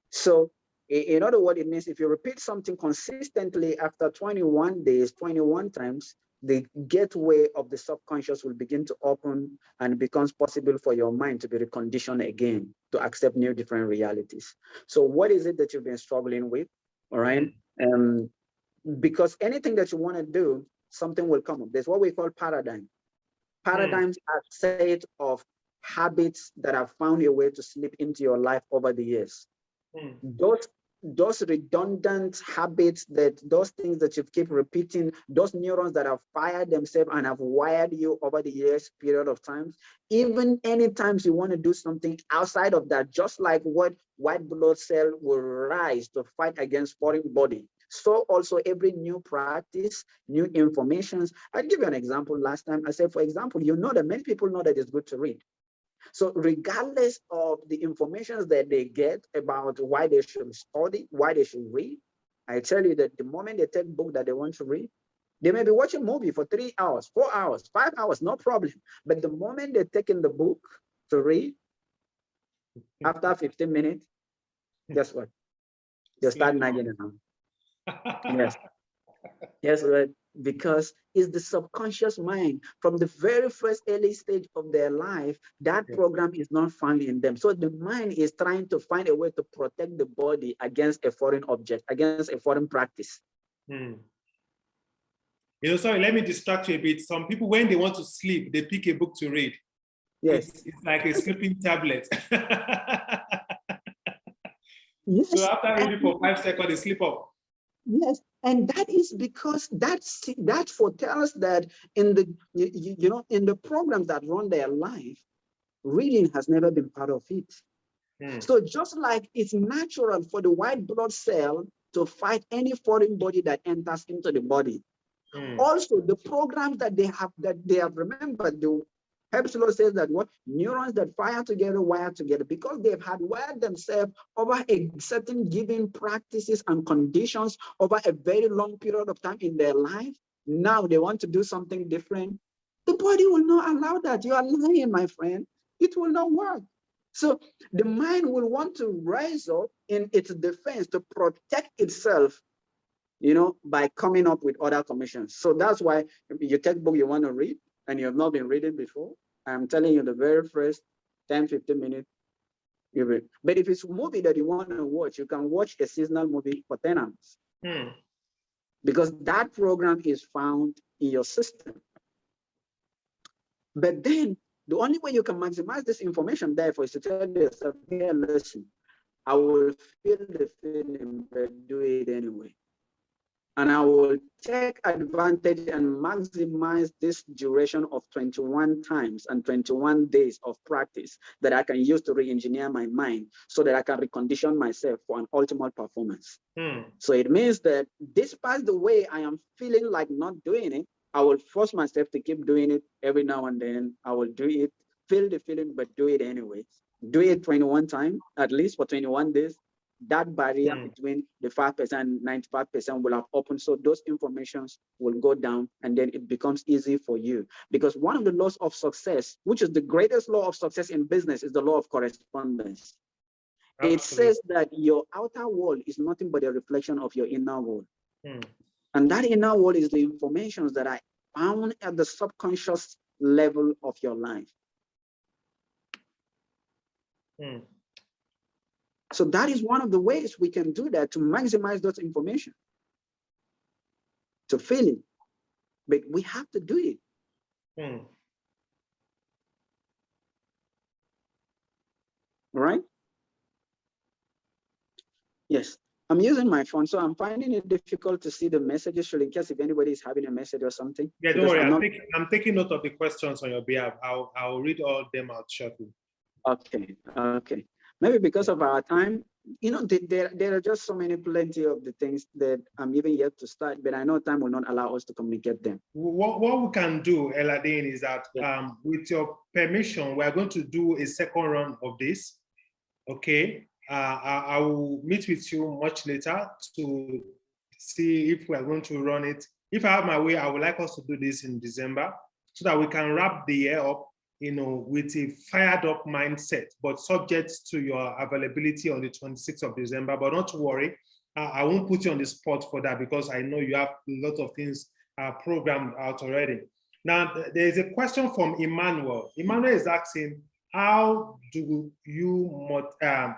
So in other words, it means if you repeat something consistently after 21 days, 21 times, the gateway of the subconscious will begin to open, and it becomes possible for your mind to be reconditioned again to accept new different realities. So what is it that you've been struggling with? All right. Because anything that you want to do, something will come up. There's what we call paradigm. Paradigms are a set of habits that have found a way to slip into your life over the years. Those redundant habits, those things that you keep repeating, those neurons that have fired themselves and have wired you over the years period of time, even any times you want to do something outside of that, just like what white blood cell will rise to fight against foreign body, so also every new practice, new informations. I'll give you an example. Last time I said, for example, you know that many people know that it's good to read. So regardless of the information that they get about why they should study, why they should read, I tell you that the moment they take book that they want to read, they may be watching a movie for 3 hours, 4 hours, 5 hours, no problem. But the moment they take in the book to read, after 15 minutes, guess what? They start nagging around. Yes. Yes, right. Because it's the subconscious mind from the very first early stage of their life, that program is not found in them. So the mind is trying to find a way to protect the body against a foreign object, against a foreign practice. You know, sorry, let me distract you a bit. Some people, when they want to sleep, they pick a book to read. Yes. It's like a sleeping tablet. Yes. So after reading for 5 seconds, they sleep off. Yes, and that is because that foretells that in the in the programs that run their life, reading has never been part of it. So just like it's natural for the white blood cell to fight any foreign body that enters into the body, also the programs that they have remembered, the Hepsilo says that what neurons that fire together wire together, because they've had wired themselves over a certain given practices and conditions over a very long period of time in their life. Now they want to do something different. The body will not allow that. You are lying, my friend. It will not work. So the mind will want to rise up in its defense to protect itself, by coming up with other commissions. So that's why you take book you want to read and you have not been reading before, I'm telling you the very first 10, 15 minutes, you read. But if it's a movie that you want to watch, you can watch a seasonal movie for 10 hours. Because that program is found in your system. But then the only way you can maximize this information, therefore, is to tell yourself, hey, listen, I will feel the feeling, but do it anyway. And I will take advantage and maximize this duration of 21 times and 21 days of practice that I can use to re-engineer my mind so that I can recondition myself for an ultimate performance. So it means that despite the way I am feeling like not doing it, I will force myself to keep doing it every now and then. I will do it, feel the feeling, but do it anyway. Do it 21 times, at least for 21 days. That barrier between the 5% and 95% will have opened. So those informations will go down and then it becomes easy for you. Because one of the laws of success, which is the greatest law of success in business, is the law of correspondence. Absolutely. It says that your outer world is nothing but a reflection of your inner world. And that inner world is the information that are found at the subconscious level of your life. So that is one of the ways we can do that, to maximize those information, to feel it. But we have to do it. All right? Yes, I'm using my phone, so I'm finding it difficult to see the messages. So in case if anybody is having a message or something. Yeah, don't worry. I'm taking note of the questions on your behalf. I'll read all of them out shortly. Okay, okay. Maybe because of our time, there are just so plenty of the things that I'm even yet to start, but I know time will not allow us to communicate them. What we can do, Hyeladi, is that with your permission, we're going to do a second round of this. Okay. I will meet with you much later to see if we are going to run it. If I have my way, I would like us to do this in December so that we can wrap the year up, with a fired up mindset, but subject to your availability on the 26th of December. But not to worry, I won't put you on the spot for that because I know you have a lot of things programmed out already. Now, there is a question from Emmanuel. Emmanuel is asking, how do you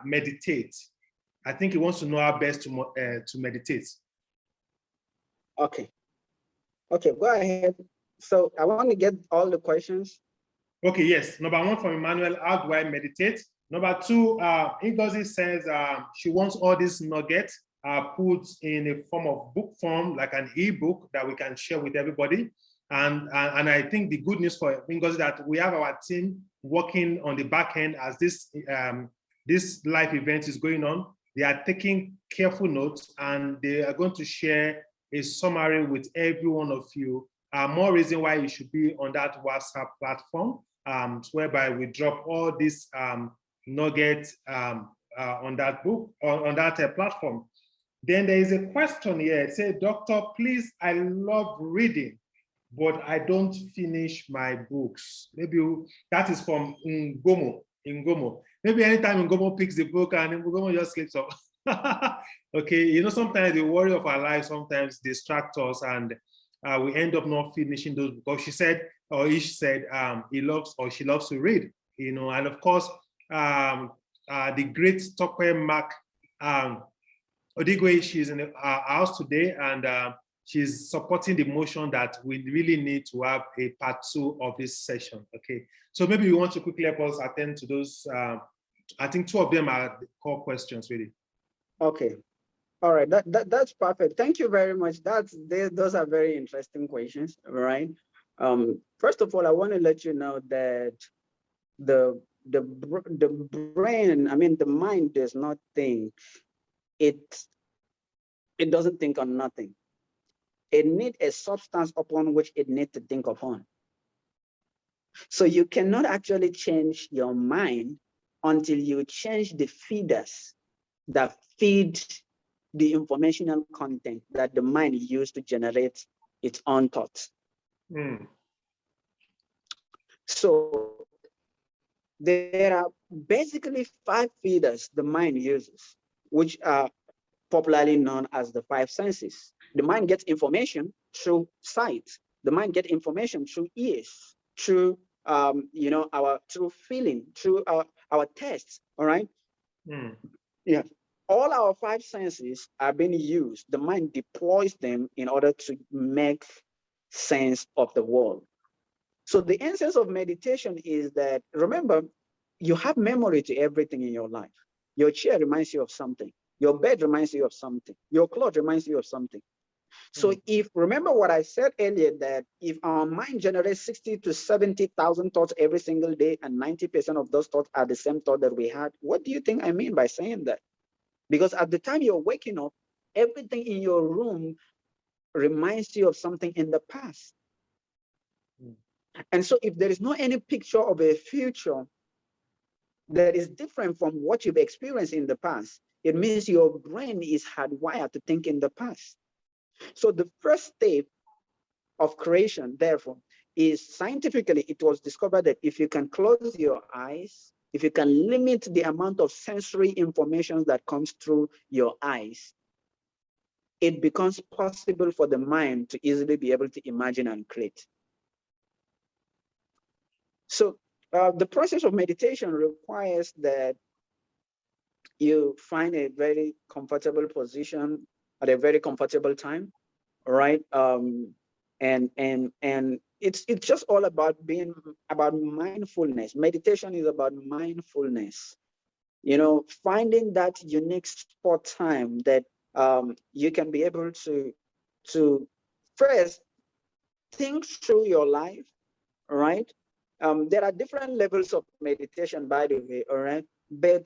meditate? I think he wants to know how best to meditate. Okay. Okay, go ahead. So I want to get all the questions. Okay, yes. Number one from Emmanuel, how do I meditate? Number two, Ngozi says she wants all these nuggets put in a form of book form, like an ebook that we can share with everybody. And I think the good news for Ngozi is that we have our team working on the back end as this live event is going on. They are taking careful notes and they are going to share a summary with every one of you. More reason why you should be on that WhatsApp platform, whereby we drop all these nuggets on that book, on that platform. Then there is a question here. It says, Doctor, please, I love reading, but I don't finish my books. Maybe that is from Ngomo. Maybe anytime Ngomo picks the book and Ngomo just slips off. Okay, sometimes the worry of our lives sometimes distract us and we end up not finishing those because she said, or Ish said, he loves or she loves to read, and of course, the great Tokwe Mark Odigwe, she's in our house today and she's supporting the motion that we really need to have a part 2 of this session. Okay, so maybe you want to quickly help us attend to those. I think 2 of them are the core questions, really. Okay. All right, that's perfect. Thank you very much. Those are very interesting questions, right? First of all, I want to let you know that the brain, the mind does not think. It doesn't think on nothing. It needs a substance upon which it needs to think upon. So you cannot actually change your mind until you change the feeders that feed the informational content that the mind used to generate its own thoughts. So there are basically 5 feeders the mind uses, which are popularly known as the 5 senses. The mind gets information through sight. The mind gets information through ears, through through feeling, through our tests. All right. Yeah. All our five senses are being used. The mind deploys them in order to make sense of the world. So the essence of meditation is that, remember, you have memory to everything in your life. Your chair reminds you of something. Your bed reminds you of something. Your clothes reminds you of something. So if, remember what I said earlier, that if our mind generates 60 to 70,000 thoughts every single day, and 90% of those thoughts are the same thought that we had, what do you think I mean by saying that? Because at the time you're waking up, everything in your room reminds you of something in the past. And so if there is not any picture of a future that is different from what you've experienced in the past, it means your brain is hardwired to think in the past. So the first step of creation, therefore, is scientifically, it was discovered that if you can close your eyes, if you can limit the amount of sensory information that comes through your eyes, it becomes possible for the mind to easily be able to imagine and create. So the process of meditation requires that you find a very comfortable position at a very comfortable time, right? And it's just all about being about mindfulness. Meditation is about mindfulness. You know, finding that unique spot time that you can be able to first think through your life, right? There are different levels of meditation, by the way, all right? But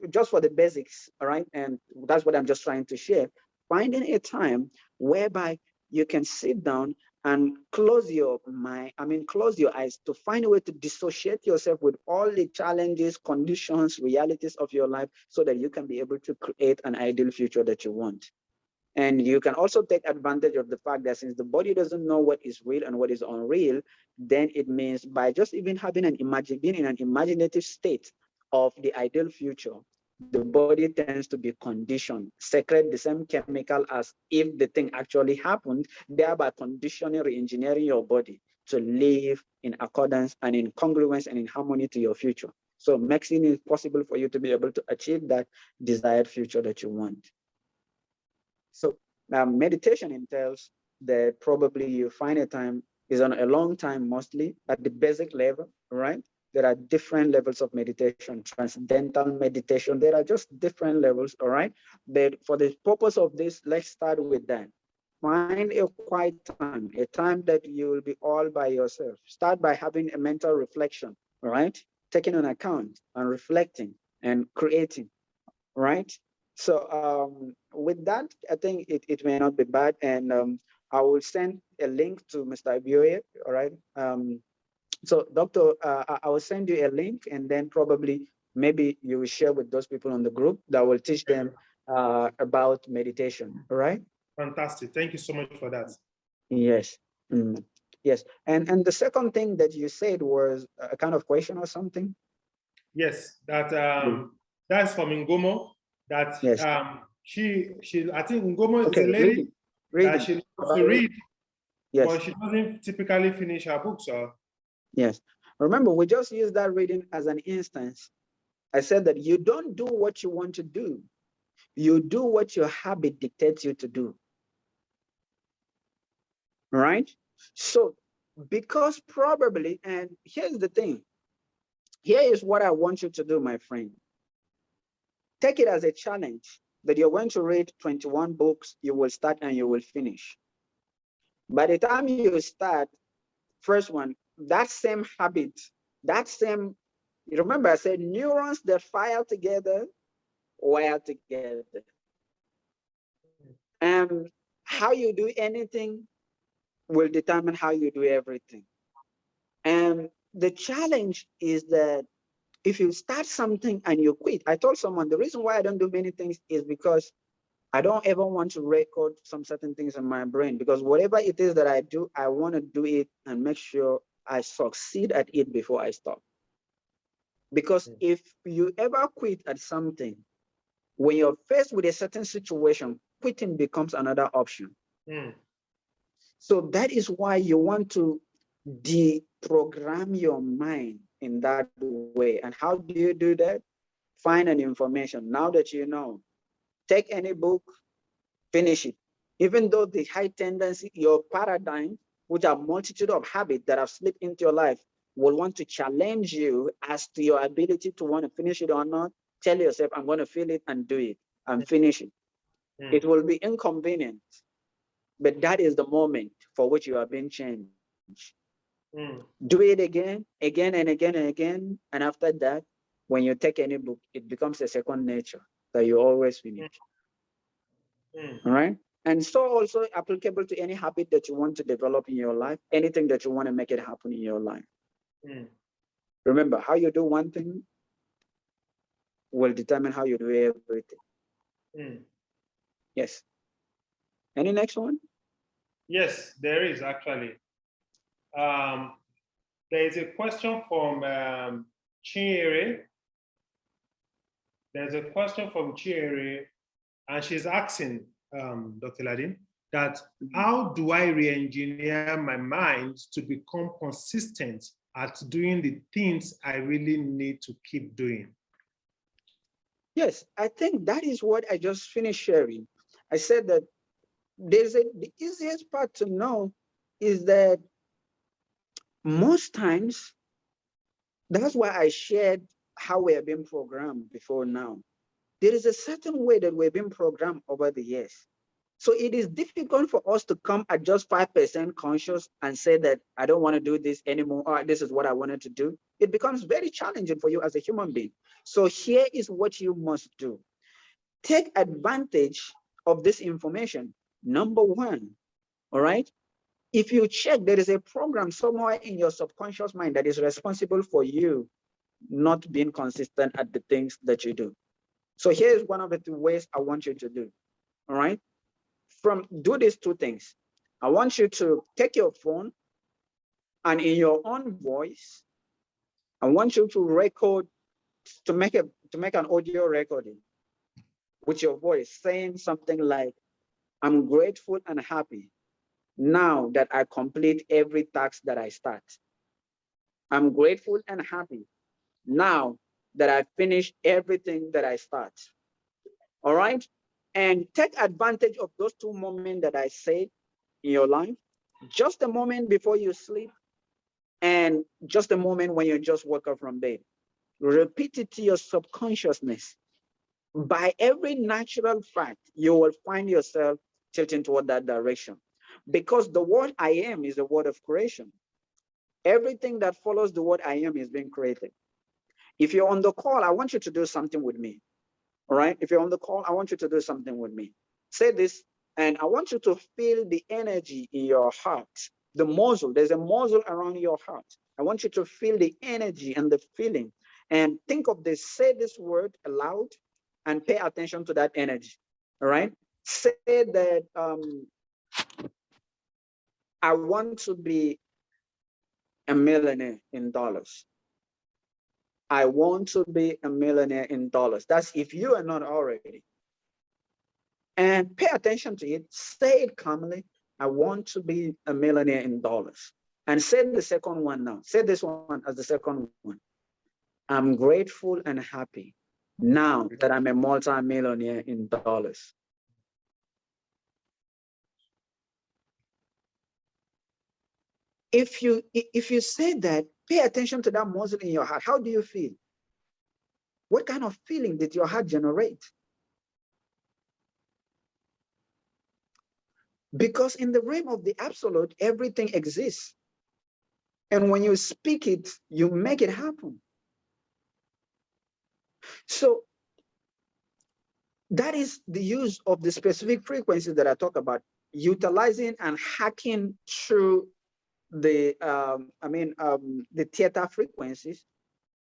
just for the basics, all right? And that's what I'm just trying to share. Finding a time whereby you can sit down and close your mind, close your eyes to find a way to dissociate yourself with all the challenges, conditions, realities of your life so that you can be able to create an ideal future that you want. And you can also take advantage of the fact that since the body doesn't know what is real and what is unreal, then it means by just even having being in an imaginative state of the ideal future, the body tends to be conditioned, secrete the same chemical as if the thing actually happened, thereby conditioning, re-engineering your body to live in accordance and in congruence and in harmony to your future. So making it possible for you to be able to achieve that desired future that you want. So meditation entails that probably you find a time, is on a long time, mostly at the basic level, right? There are different levels of meditation, transcendental meditation. There are just different levels, all right? But for the purpose of this, let's start with that. Find a quiet time, a time that you will be all by yourself. Start by having a mental reflection, all right? Taking an account and reflecting and creating, right? So with that, I think it may not be bad. And I will send a link to Mr. Abioye, all right? So Doctor, I will send you a link, and then probably maybe you will share with those people on the group that will teach them about meditation, all right? Fantastic. Thank you so much for that. Yes. Yes. And the second thing that you said was a kind of question or something? Yes, that that's from Ngomo. That yes. She I think Ngomo okay, is a lady reading. that she loves to read, yes. but she doesn't typically finish her books. Yes. Remember, we just used that reading as an instance. I said that you don't do what you want to do. You do what your habit dictates you to do. Right? So, because probably, and here's the thing. Here is what I want you to do, my friend. Take it as a challenge that you're going to read 21 books, you will start and you will finish. By the time you start, first one, that same habit, that same, remember I said neurons that fire together, wire together. And how you do anything will determine how you do everything. And the challenge is that if you start something and you quit, I told someone the reason why I don't do many things is because I don't ever want to record some certain things in my brain, because whatever it is that I do, I want to do it and make sure I succeed at it before I stop. Because if you ever quit at something, when you're faced with a certain situation, quitting becomes another option. Mm. So that is why you want to deprogram your mind in that way. And how do you do that? Find an information. Now that you know, take any book, finish it. Even though the high tendency, your paradigm, which are multitude of habits that have slipped into your life, will want to challenge you as to your ability to want to finish it or not. Tell yourself, I'm going to feel it and do it and finish it. Mm. It will be inconvenient, but that is the moment for which you are being changed. Mm. Do it again, again and again and again. And after that, when you take any book, it becomes a second nature that you always finish. Mm. All right. And so also applicable to any habit that you want to develop in your life, anything that you want to make it happen in your life. Mm. Remember, how you do one thing will determine how you do everything. Mm. Yes. Any next one? Yes, there is actually. There is a question from Chinyere. There's a question from Chinyere, and she's asking Dr. Ladin that how do I re-engineer my mind to become consistent at doing the things I really need to keep doing? Yes, I think that is what I just finished sharing. I said that the easiest part to know is that most times, that's why I shared how we have been programmed before now. There is a certain way that we've been programmed over the years. So it is difficult for us to come at just 5% conscious and say that I don't want to do this anymore, or this is what I wanted to do. It becomes very challenging for you as a human being. So here is what you must do. Take advantage of this information. Number one, all right? If you check, there is a program somewhere in your subconscious mind that is responsible for you not being consistent at the things that you do. So here's one of the two ways I want you to do, all right? Do these two things. I want you to take your phone and in your own voice, I want you to record, to make an audio recording with your voice saying something like, I'm grateful and happy now that I complete every task that I start. I'm grateful and happy now that I finish everything that I start. All right? And take advantage of those two moments that I said in your life, just a moment before you sleep and just a moment when you just woke up from bed. Repeat it to your subconsciousness. By every natural fact, you will find yourself tilting toward that direction because the word I am is a word of creation. Everything that follows the word I am is being created. If you're on the call, I want you to do something with me. All right. If you're on the call, I want you to do something with me. Say this, and I want you to feel the energy in your heart. The muzzle, there's a muzzle around your heart. I want you to feel the energy and the feeling. And think of this, say this word aloud and pay attention to that energy. All right. Say that I want to be a millionaire in dollars. I want to be a millionaire in dollars. That's if you are not already. And pay attention to it. Say it calmly. I want to be a millionaire in dollars. And say the second one now. Say this one as the second one. I'm grateful and happy now that I'm a multi-millionaire in dollars. If you say that, pay attention to that muscle in your heart. How do you feel? What kind of feeling did your heart generate? Because in the realm of the absolute, everything exists. And when you speak it, you make it happen. So that is the use of the specific frequencies that I talk about, utilizing and hacking through the the theta frequencies.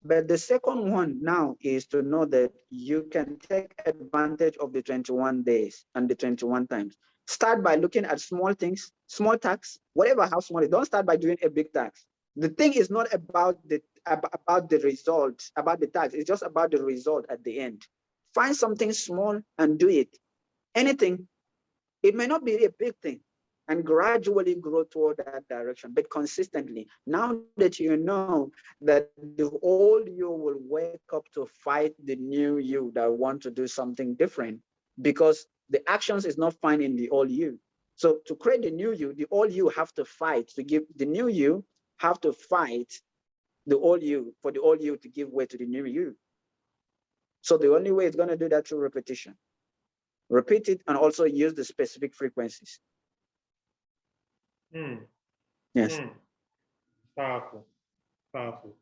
But the second one now is to know that you can take advantage of the 21 days and the 21 times. Start by looking at small things, small tasks, whatever how small it is. Don't start by doing a big task. The thing is not about the result, about the task. It's just about the result at the end. Find something small and do it. Anything. It may not be a big thing. and gradually grow toward that direction, but consistently. Now that you know that the old you will wake up to fight the new you that want to do something different, because the actions is not found in the old you. So to create the new you, the old you have to fight to give the new you have to fight the old you for the old you to give way to the new you. So the only way it's going to do that through repetition. Repeat it and also use the specific frequencies. Yes. Powerful, powerful.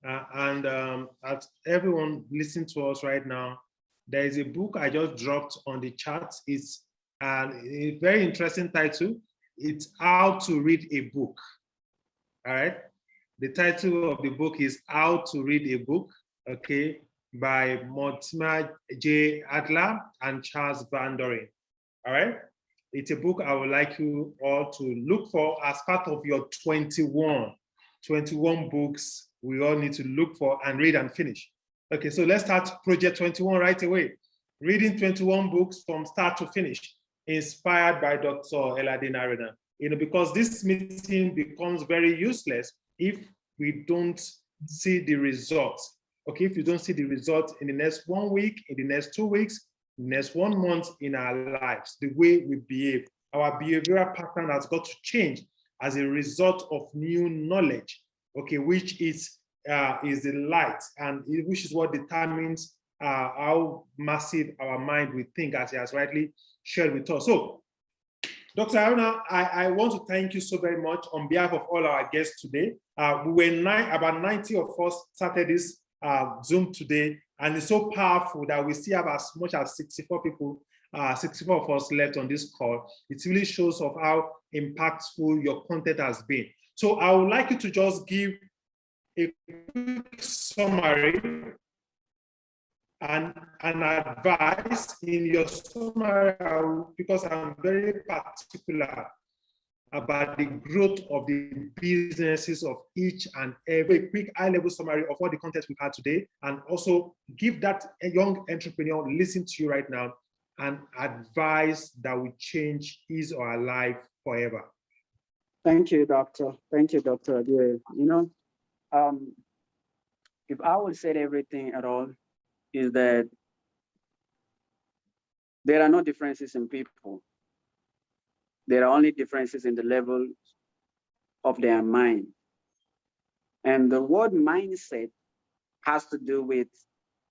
As everyone listening to us right now, there is a book I just dropped on the chat. It's a very interesting title. It's How to Read a Book. All right. The title of the book is How to Read a Book, okay, by Mortimer J. Adler and Charles Van Doren. All right. It's a book I would like you all to look for as part of your 21 books we all need to look for and read and finish. Okay, so let's start Project 21 right away. Reading 21 books from start to finish, inspired by Dr. Hyeladi Haruna. Because this meeting becomes very useless if we don't see the results. Okay, if you don't see the results in the next 1 week, in the next 2 weeks, next 1 month in our lives, the way we behave, our behavioral pattern has got to change as a result of new knowledge, okay, which is the light, and which is what determines how massive our mind will think, as he has rightly shared with us. So, Dr. Haruna, I want to thank you so very much on behalf of all our guests today. We were about 90 of us started this Zoom today, and it's so powerful that we still have as much as 64 people, 64 of us left on this call. It really shows of how impactful your content has been. So I would like you to just give a quick summary and advice in your summary, because I'm very particular about the growth of the businesses of each and every. Quick high-level summary of all the content we've had today, and also give that young entrepreneur listening to you right now an advice that will change his or her life forever. Thank you, Doctor. Thank you, Dr. Abioye. If I would say everything at all, is that there are no differences in people. There are only differences in the level of their mind. And the word mindset has to do with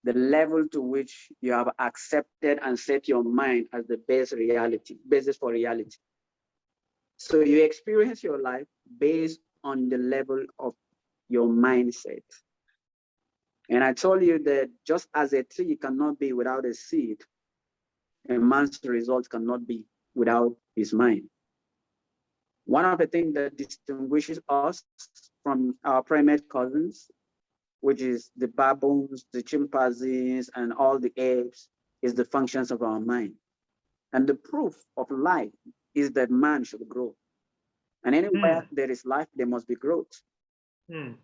the level to which you have accepted and set your mind as the basis for reality. So you experience your life based on the level of your mindset. And I told you that just as a tree cannot be without a seed, a man's result cannot be without his mind. One of the things that distinguishes us from our primate cousins, which is the baboons, the chimpanzees, and all the apes, is the functions of our mind. And the proof of life is that man should grow. And anywhere there is life, there must be growth.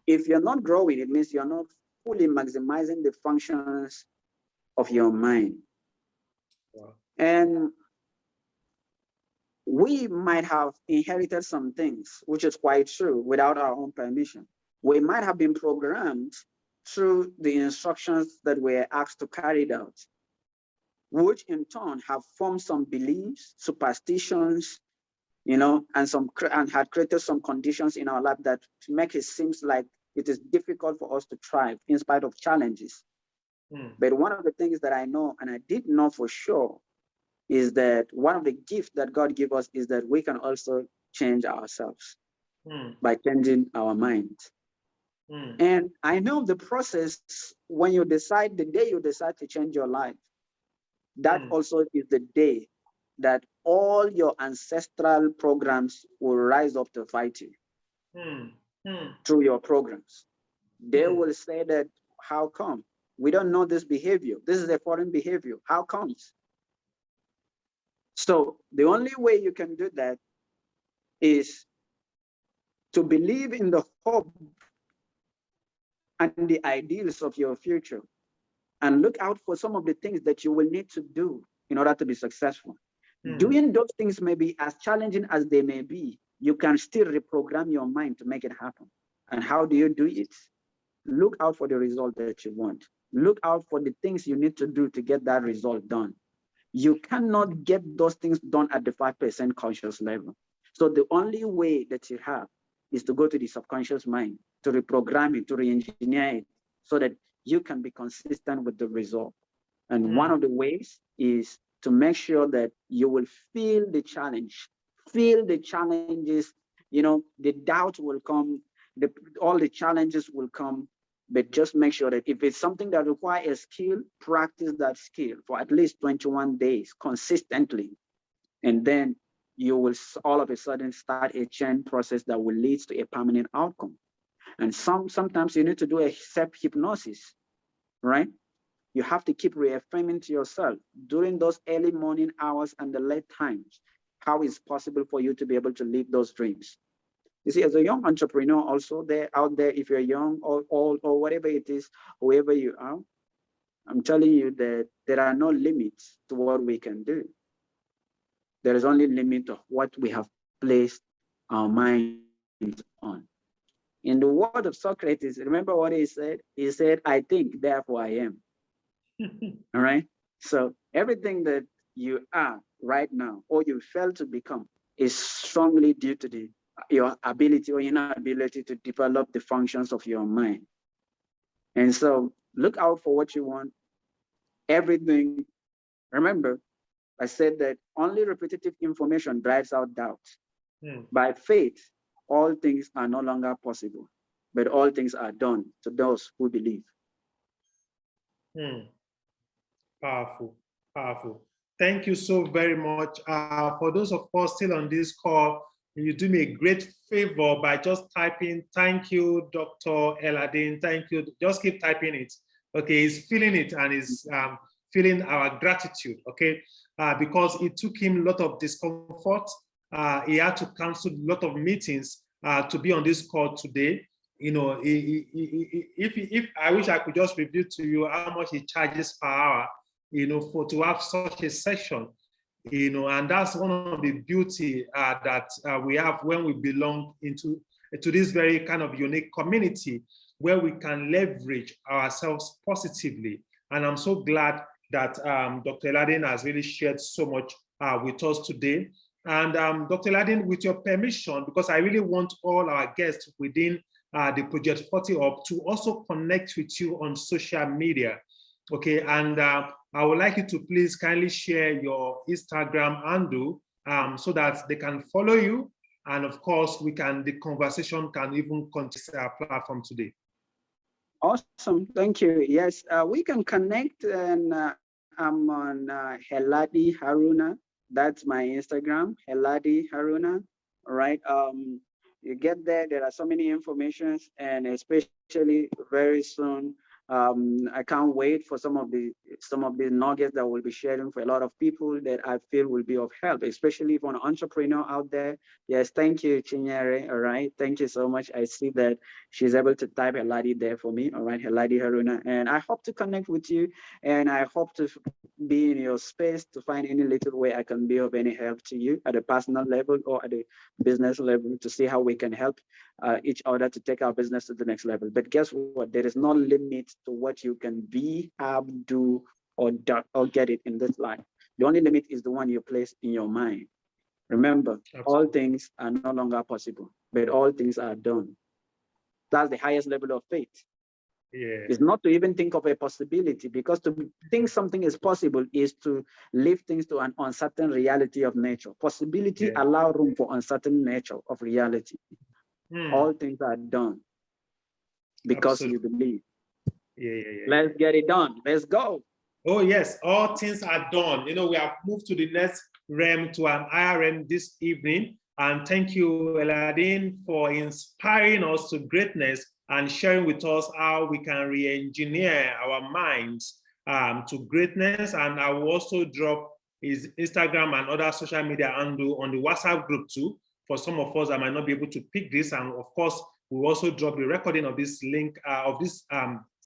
If you're not growing, it means you're not fully maximizing the functions of your mind. Wow. And we might have inherited some things, which is quite true, without our own permission. We might have been programmed through the instructions that we're asked to carry out, which in turn have formed some beliefs, superstitions, and had created some conditions in our life that make it seem like it is difficult for us to thrive in spite of challenges. But one of the things that I know, and I did know for sure, is that one of the gifts that God gave us is that we can also change ourselves by changing our mind. And I know the process when you decide, the day you decide to change your life, that also is the day that all your ancestral programs will rise up to fight you through your programs. They will say that, how come? We don't know this behavior. This is a foreign behavior. How comes? So the only way you can do that is to believe in the hope and the ideals of your future, and look out for some of the things that you will need to do in order to be successful. Doing those things may be as challenging as they may be. You can still reprogram your mind to make it happen. And how do you do it? Look out for the result that you want. Look out for the things you need to do to get that result done. You cannot get those things done at the 5% conscious level. So the only way that you have is to go to the subconscious mind, to reprogram it, to re-engineer it, so that you can be consistent with the result. And one of the ways is to make sure that you will feel the challenge, feel the challenges. You know, the doubt will come, all the challenges will come, but just make sure that if it's something that requires a skill, practice that skill for at least 21 days consistently. And then you will all of a sudden start a chain process that will lead to a permanent outcome. And sometimes you need to do a self-hypnosis, right? You have to keep reaffirming to yourself during those early morning hours and the late times, how it's possible for you to be able to live those dreams. You see, as a young entrepreneur also out there, if you're young or old or whatever it is, whoever you are, I'm telling you that there are no limits to what we can do. There is only limit of what we have placed our minds on. In the word of Socrates, remember what he said? He said, I think, therefore I am. All right. So everything that you are right now or you fail to become is strongly due to your ability or inability to develop the functions of your mind. And so look out for what you want. Everything. Remember, I said that only repetitive information drives out doubt. By faith, all things are no longer possible, but all things are done to those who believe. Powerful, powerful. Thank you so very much. For those of us still on this call, you do me a great favor by just typing, thank you, Dr. Hyeladi, thank you. Just keep typing it. Okay, he's feeling it and he's feeling our gratitude, okay? Because it took him a lot of discomfort. He had to cancel a lot of meetings to be on this call today. You know, if I wish I could just reveal to you how much he charges per hour, you know, to have such a session, you know, and that's one of the beauty that we have when we belong into this very kind of unique community where we can leverage ourselves positively. And I'm so glad that Dr. Hyeladi has really shared so much with us today. And Dr. Hyeladi, with your permission, because I really want all our guests within the Project 40 Up to also connect with you on social media, okay? And I would like you to please kindly share your Instagram handle so that they can follow you. And of course, the conversation can even continue our platform today. Awesome, thank you. Yes, we can connect, and I'm on Hyeladi Haruna. That's my Instagram, Hyeladi Haruna. All right. You get there. There are so many informations, and especially very soon, I can't wait for some of the nuggets that we'll be sharing for a lot of people that I feel will be of help, especially for an entrepreneur out there. Yes, thank you, Chinyere. All right, thank you so much. I see that she's able to type Hyeladi there for me. All right, Hyeladi Haruna, and I hope to connect with you, and I hope to be in your space to find any little way I can be of any help to you at a personal level or at a business level to see how we can help each other to take our business to the next level. But guess what? There is no limit to what you can be, have, do, or get it in this life. The only limit is the one you place in your mind. Remember, all things are no longer possible, but all things are done. That's the highest level of faith. Yeah. It's not to even think of a possibility, because to think something is possible is to leave things to an uncertain reality of nature. Possibility allow room for uncertain nature of reality. All things are done because you believe. Let's get it done. Let's go. Oh yes, all things are done. You know, we have moved to the next realm, to an higher realm this evening. And thank you, Hyeladi, for inspiring us to greatness and sharing with us how we can re-engineer our minds to greatness. And I will also drop his Instagram and other social media handle on the WhatsApp group too, for some of us that might not be able to pick this. And of course, we'll also drop the recording of this link, of this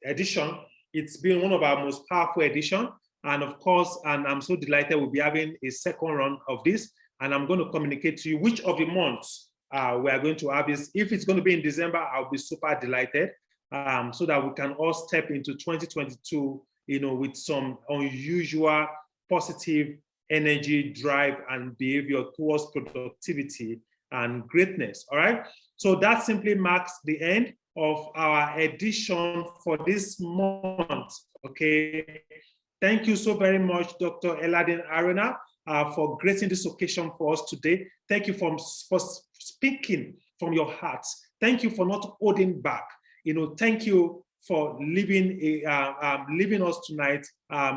edition. It's been one of our most powerful editions. And of course, and I'm so delighted we'll be having a second round of this. And I'm going to communicate to you which of the months we are going to have this. If it's going to be in December, I'll be super delighted, so that we can all step into 2022, with some unusual positive energy, drive, and behavior towards productivity and greatness. All right. So that simply marks the end of our edition for this month. Okay. Thank you so very much, Dr. Hyeladi and Haruna, for gracing this occasion for us today. Thank you for speaking from your hearts. Thank you for not holding back. Thank you for leaving us tonight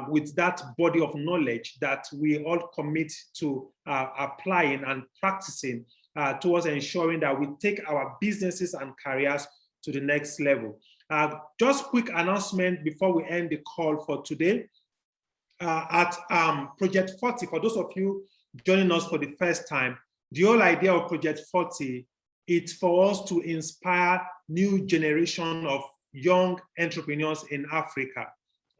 with that body of knowledge that we all commit to applying and practicing towards ensuring that we take our businesses and careers to the next level. Just quick announcement before we end the call for today. At Project 40, for those of you joining us for the first time, the whole idea of Project 40 is for us to inspire new generation of young entrepreneurs in Africa.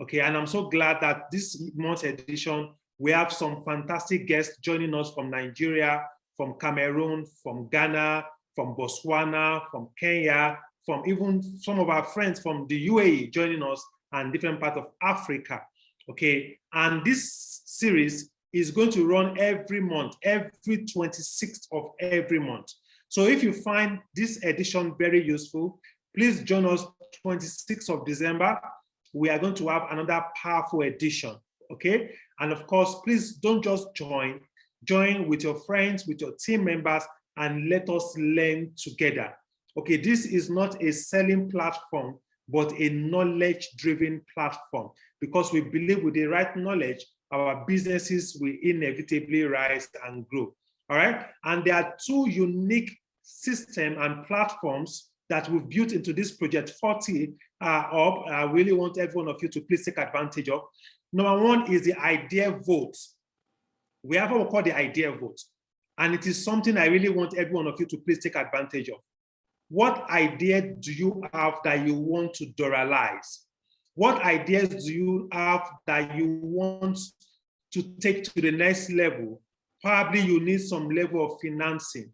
Okay, and I'm so glad that this month's edition, we have some fantastic guests joining us from Nigeria, from Cameroon, from Ghana, from Botswana, from Kenya, from even some of our friends from the UAE joining us, and different parts of Africa. Okay, and this series is going to run every month, every 26th of every month. So if you find this edition very useful, please join us 26th of December. We are going to have another powerful edition, okay? And of course, please don't just join with your friends, with your team members, and let us learn together. Okay, this is not a selling platform, but a knowledge-driven platform, because we believe with the right knowledge, our businesses will inevitably rise and grow. All right, and there are two unique systems and platforms that we've built into this Project 40 I really want every one of you to please take advantage of. Number one is the idea vote. We have what we call the idea vote, and it is something I really want every one of you to please take advantage of. What idea do you have that you want to duralize? What ideas do you have that you want to take to the next level? Probably you need some level of financing.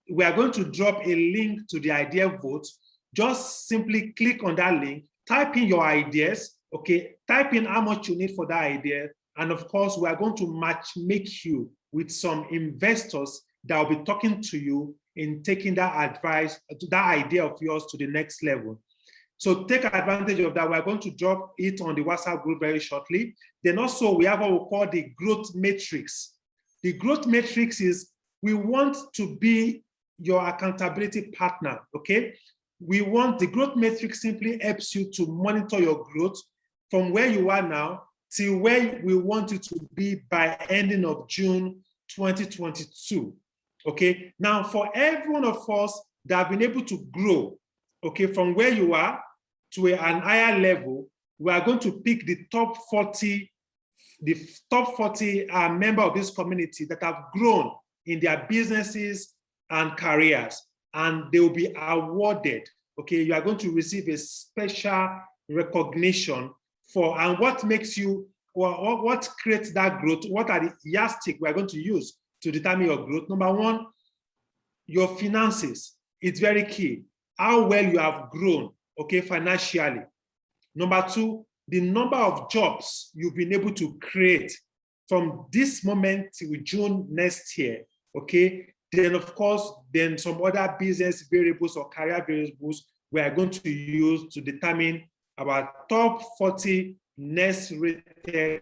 We are going to drop a link to the idea vote. Just simply click on that link, type in your ideas, okay? Type in how much you need for that idea. And of course, we are going to make you with some investors that will be talking to you in taking that advice, that idea of yours to the next level. So take advantage of that. We're going to drop it on the WhatsApp group very shortly. Then also we have what we call the growth matrix. The growth matrix is, we want to be your accountability partner, okay? We want, the growth matrix simply helps you to monitor your growth from where you are now till where we want you to be by ending of June 2022. Okay, now for every one of us that have been able to grow, okay, from where you are to an higher level, we are going to pick the top 40 members of this community that have grown in their businesses and careers, and they will be awarded. Okay, you are going to receive a special recognition for, and what makes you, or what creates that growth, what are the yardsticks we are going to use to determine your growth. Number one, your finances. It's very key. How well you have grown, okay, financially. Number two, the number of jobs you've been able to create from this moment till June next year, okay? Then of course, then some other business variables or career variables we are going to use to determine our top 40 next rated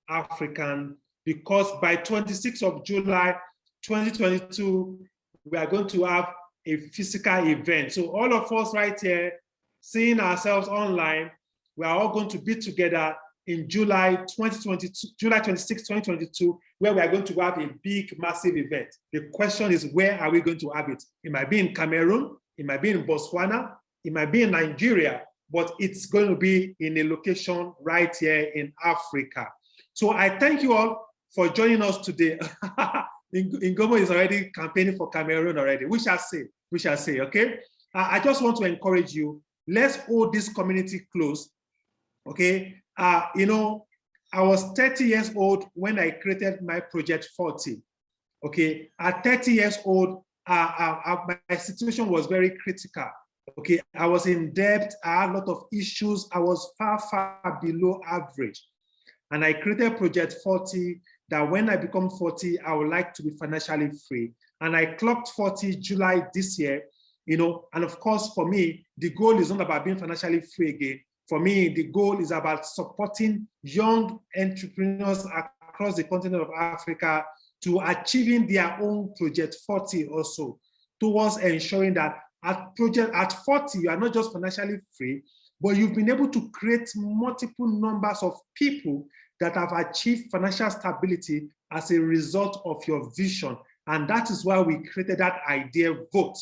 African, because by 26th of July, 2022, we are going to have a physical event. So all of us right here, seeing ourselves online, we are all going to be together in July 2022, July 26, 2022, where we are going to have a big, massive event. The question is, where are we going to have it? It might be in Cameroon, it might be in Botswana, it might be in Nigeria, but it's going to be in a location right here in Africa. So I thank you all for joining us today. Ngomo is already campaigning for Cameroon already. We shall say, okay? I just want to encourage you, let's hold this community close, okay? You know, I was 30 years old when I created my Project 40. Okay, at 30 years old, my situation was very critical. Okay, I was in debt, I had a lot of issues, I was far, far below average. And I created Project 40 that when I become 40, I would like to be financially free. And I clocked 40 July this year, you know, and of course, for me, the goal is not about being financially free again. For me, the goal is about supporting young entrepreneurs across the continent of Africa to achieving their own Project 40 also, towards ensuring that at 40, you are not just financially free, but you've been able to create multiple numbers of people that have achieved financial stability as a result of your vision. And that is why we created that idea vote.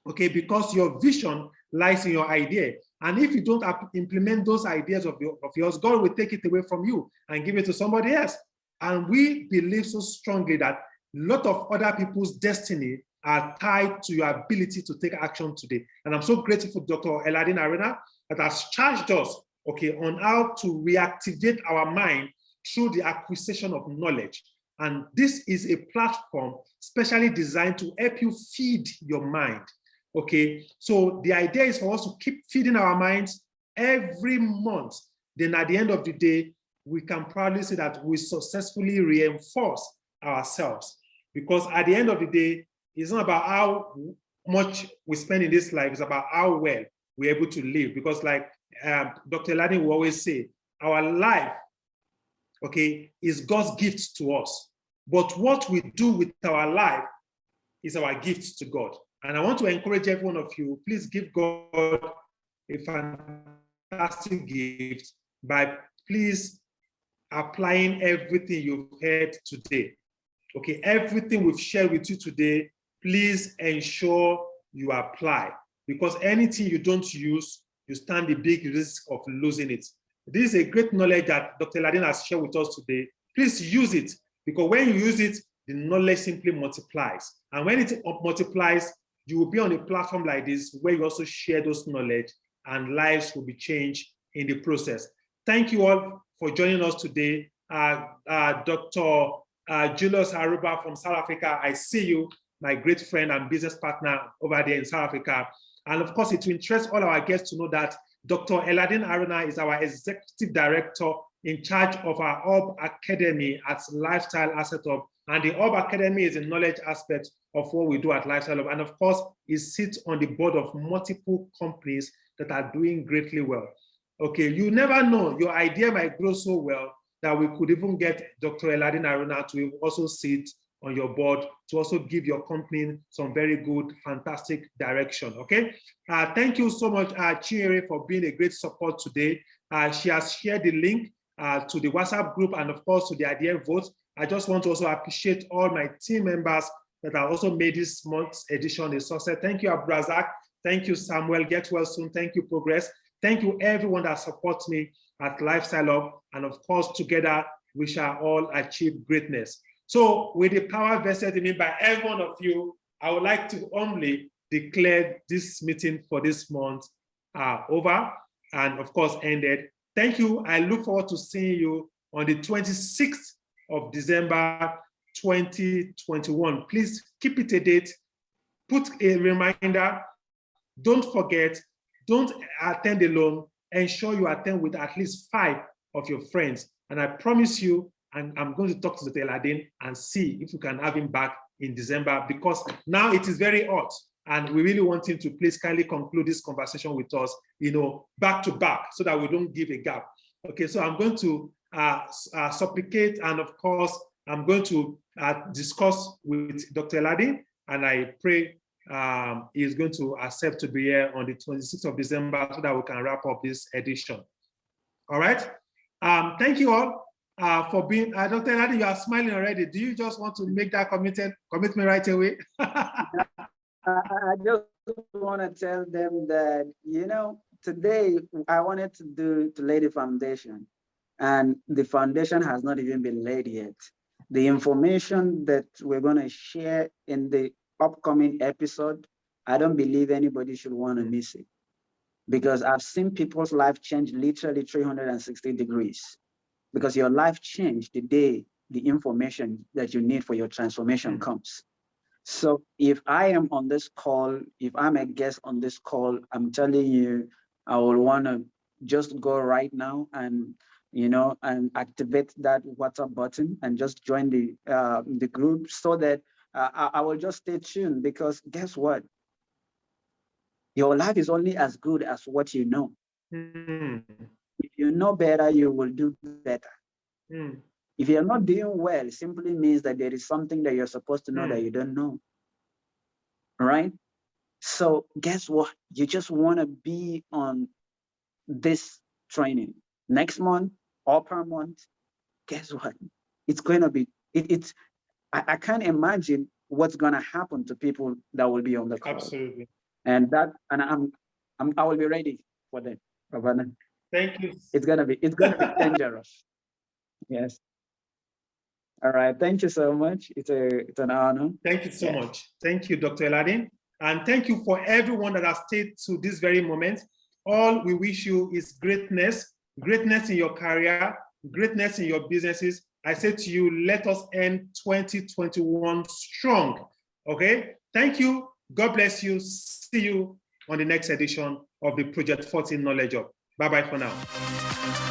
Okay, because your vision lies in your idea. And if you don't implement those ideas of yours, God will take it away from you and give it to somebody else. And we believe so strongly that a lot of other people's destiny are tied to your ability to take action today. And I'm so grateful for Dr. Hyeladi Haruna that has charged us, okay, on how to reactivate our mind through the acquisition of knowledge. And this is a platform specially designed to help you feed your mind. Okay, so the idea is for us to keep feeding our minds every month. Then at the end of the day, we can proudly say that we successfully reinforce ourselves. Because at the end of the day, it's not about how much we spend in this life, it's about how well we're able to live. Because like Dr. Hyeladi will always say, our life, okay, is God's gift to us. But what we do with our life is our gift to God. And I want to encourage every one of you, please give God a fantastic gift by please applying everything you've heard today. Okay, everything we've shared with you today, please ensure you apply, because anything you don't use, you stand the big risk of losing it. This is a great knowledge that Dr. Hyeladi has shared with us today. Please use it, because when you use it, the knowledge simply multiplies. And when it multiplies, you will be on a platform like this where you also share those knowledge and lives will be changed in the process. Thank you all for joining us today. Dr. Julius Aruba from South Africa, I see you, my great friend and business partner over there in South Africa. And of course, it will interest all our guests to know that Dr. Hyeladi Haruna is our executive director in charge of our Hub Academy at Lifestyle Asset Hub. And the Hub Academy is a knowledge aspect of what we do at Lifestyle Hub. And of course, it sits on the board of multiple companies that are doing greatly well. Okay, you never know, your idea might grow so well that we could even get Dr. Hyeladi Haruna to also sit on your board to also give your company some very good, fantastic direction, okay? Thank you so much, Chinyere, for being a great support today. She has shared the link to the WhatsApp group and of course to the idea vote. I just want to also appreciate all my team members that have also made this month's edition a success. Thank you, Abrazak. Thank you, Samuel. Get well soon. Thank you, Progress. Thank you, everyone that supports me at Lifestyle Hub. And of course, together, we shall all achieve greatness. So with the power vested in me by every one of you, I would like to humbly declare this meeting for this month over and of course ended. Thank you. I look forward to seeing you on the 26th of December 2021. Please keep it a date, put a reminder, don't forget, don't attend alone, ensure you attend with at least 5 of your friends. And I promise you, and I'm going to talk to Dr. Hyeladi and see if we can have him back in December, because now it is very hot and we really want him to please kindly conclude this conversation with us, you know, back to back so that we don't give a gap. Okay, so I'm going to supplicate, and of course, I'm going to discuss with Dr. Hyeladi, and I pray he is going to accept to be here on the 26th of December so that we can wrap up this edition. All right. Thank you all for being, Dr. Hyeladi, you are smiling already. Do you just want to make that commitment right away? I just want to tell them that, you know, today I wanted to lay the foundation, and the foundation has not even been laid yet. The information that we're going to share in the upcoming episode, I don't believe anybody should want to miss it, because I've seen people's life change literally 360 degrees. because your life changed the day the information that you need for your transformation comes. So if I am on this call, if I'm a guest on this call, I'm telling you, I will want to just go right now and, you know, and activate that WhatsApp button and just join the group so that I will just stay tuned, because guess what? Your life is only as good as what you know. If you know better, you will do better. If you're not doing well, it simply means that there is something that you're supposed to know that you don't know. All right? So guess what? You just want to be on this training next month or per month. Guess what? It's going to be, I can't imagine what's going to happen to people that will be on the call. Absolutely. And I will be ready for that. Thank you. It's gonna be dangerous. Yes. All right. Thank you so much. It's an honor. Thank you so much. Thank you, Dr. Hyeladi. And thank you for everyone that has stayed to this very moment. All we wish you is greatness, greatness in your career, greatness in your businesses. I say to you, let us end 2021 strong. Okay? Thank you. God bless you. See you on the next edition of the Project 14 Knowledge Hub. Bye-bye for now.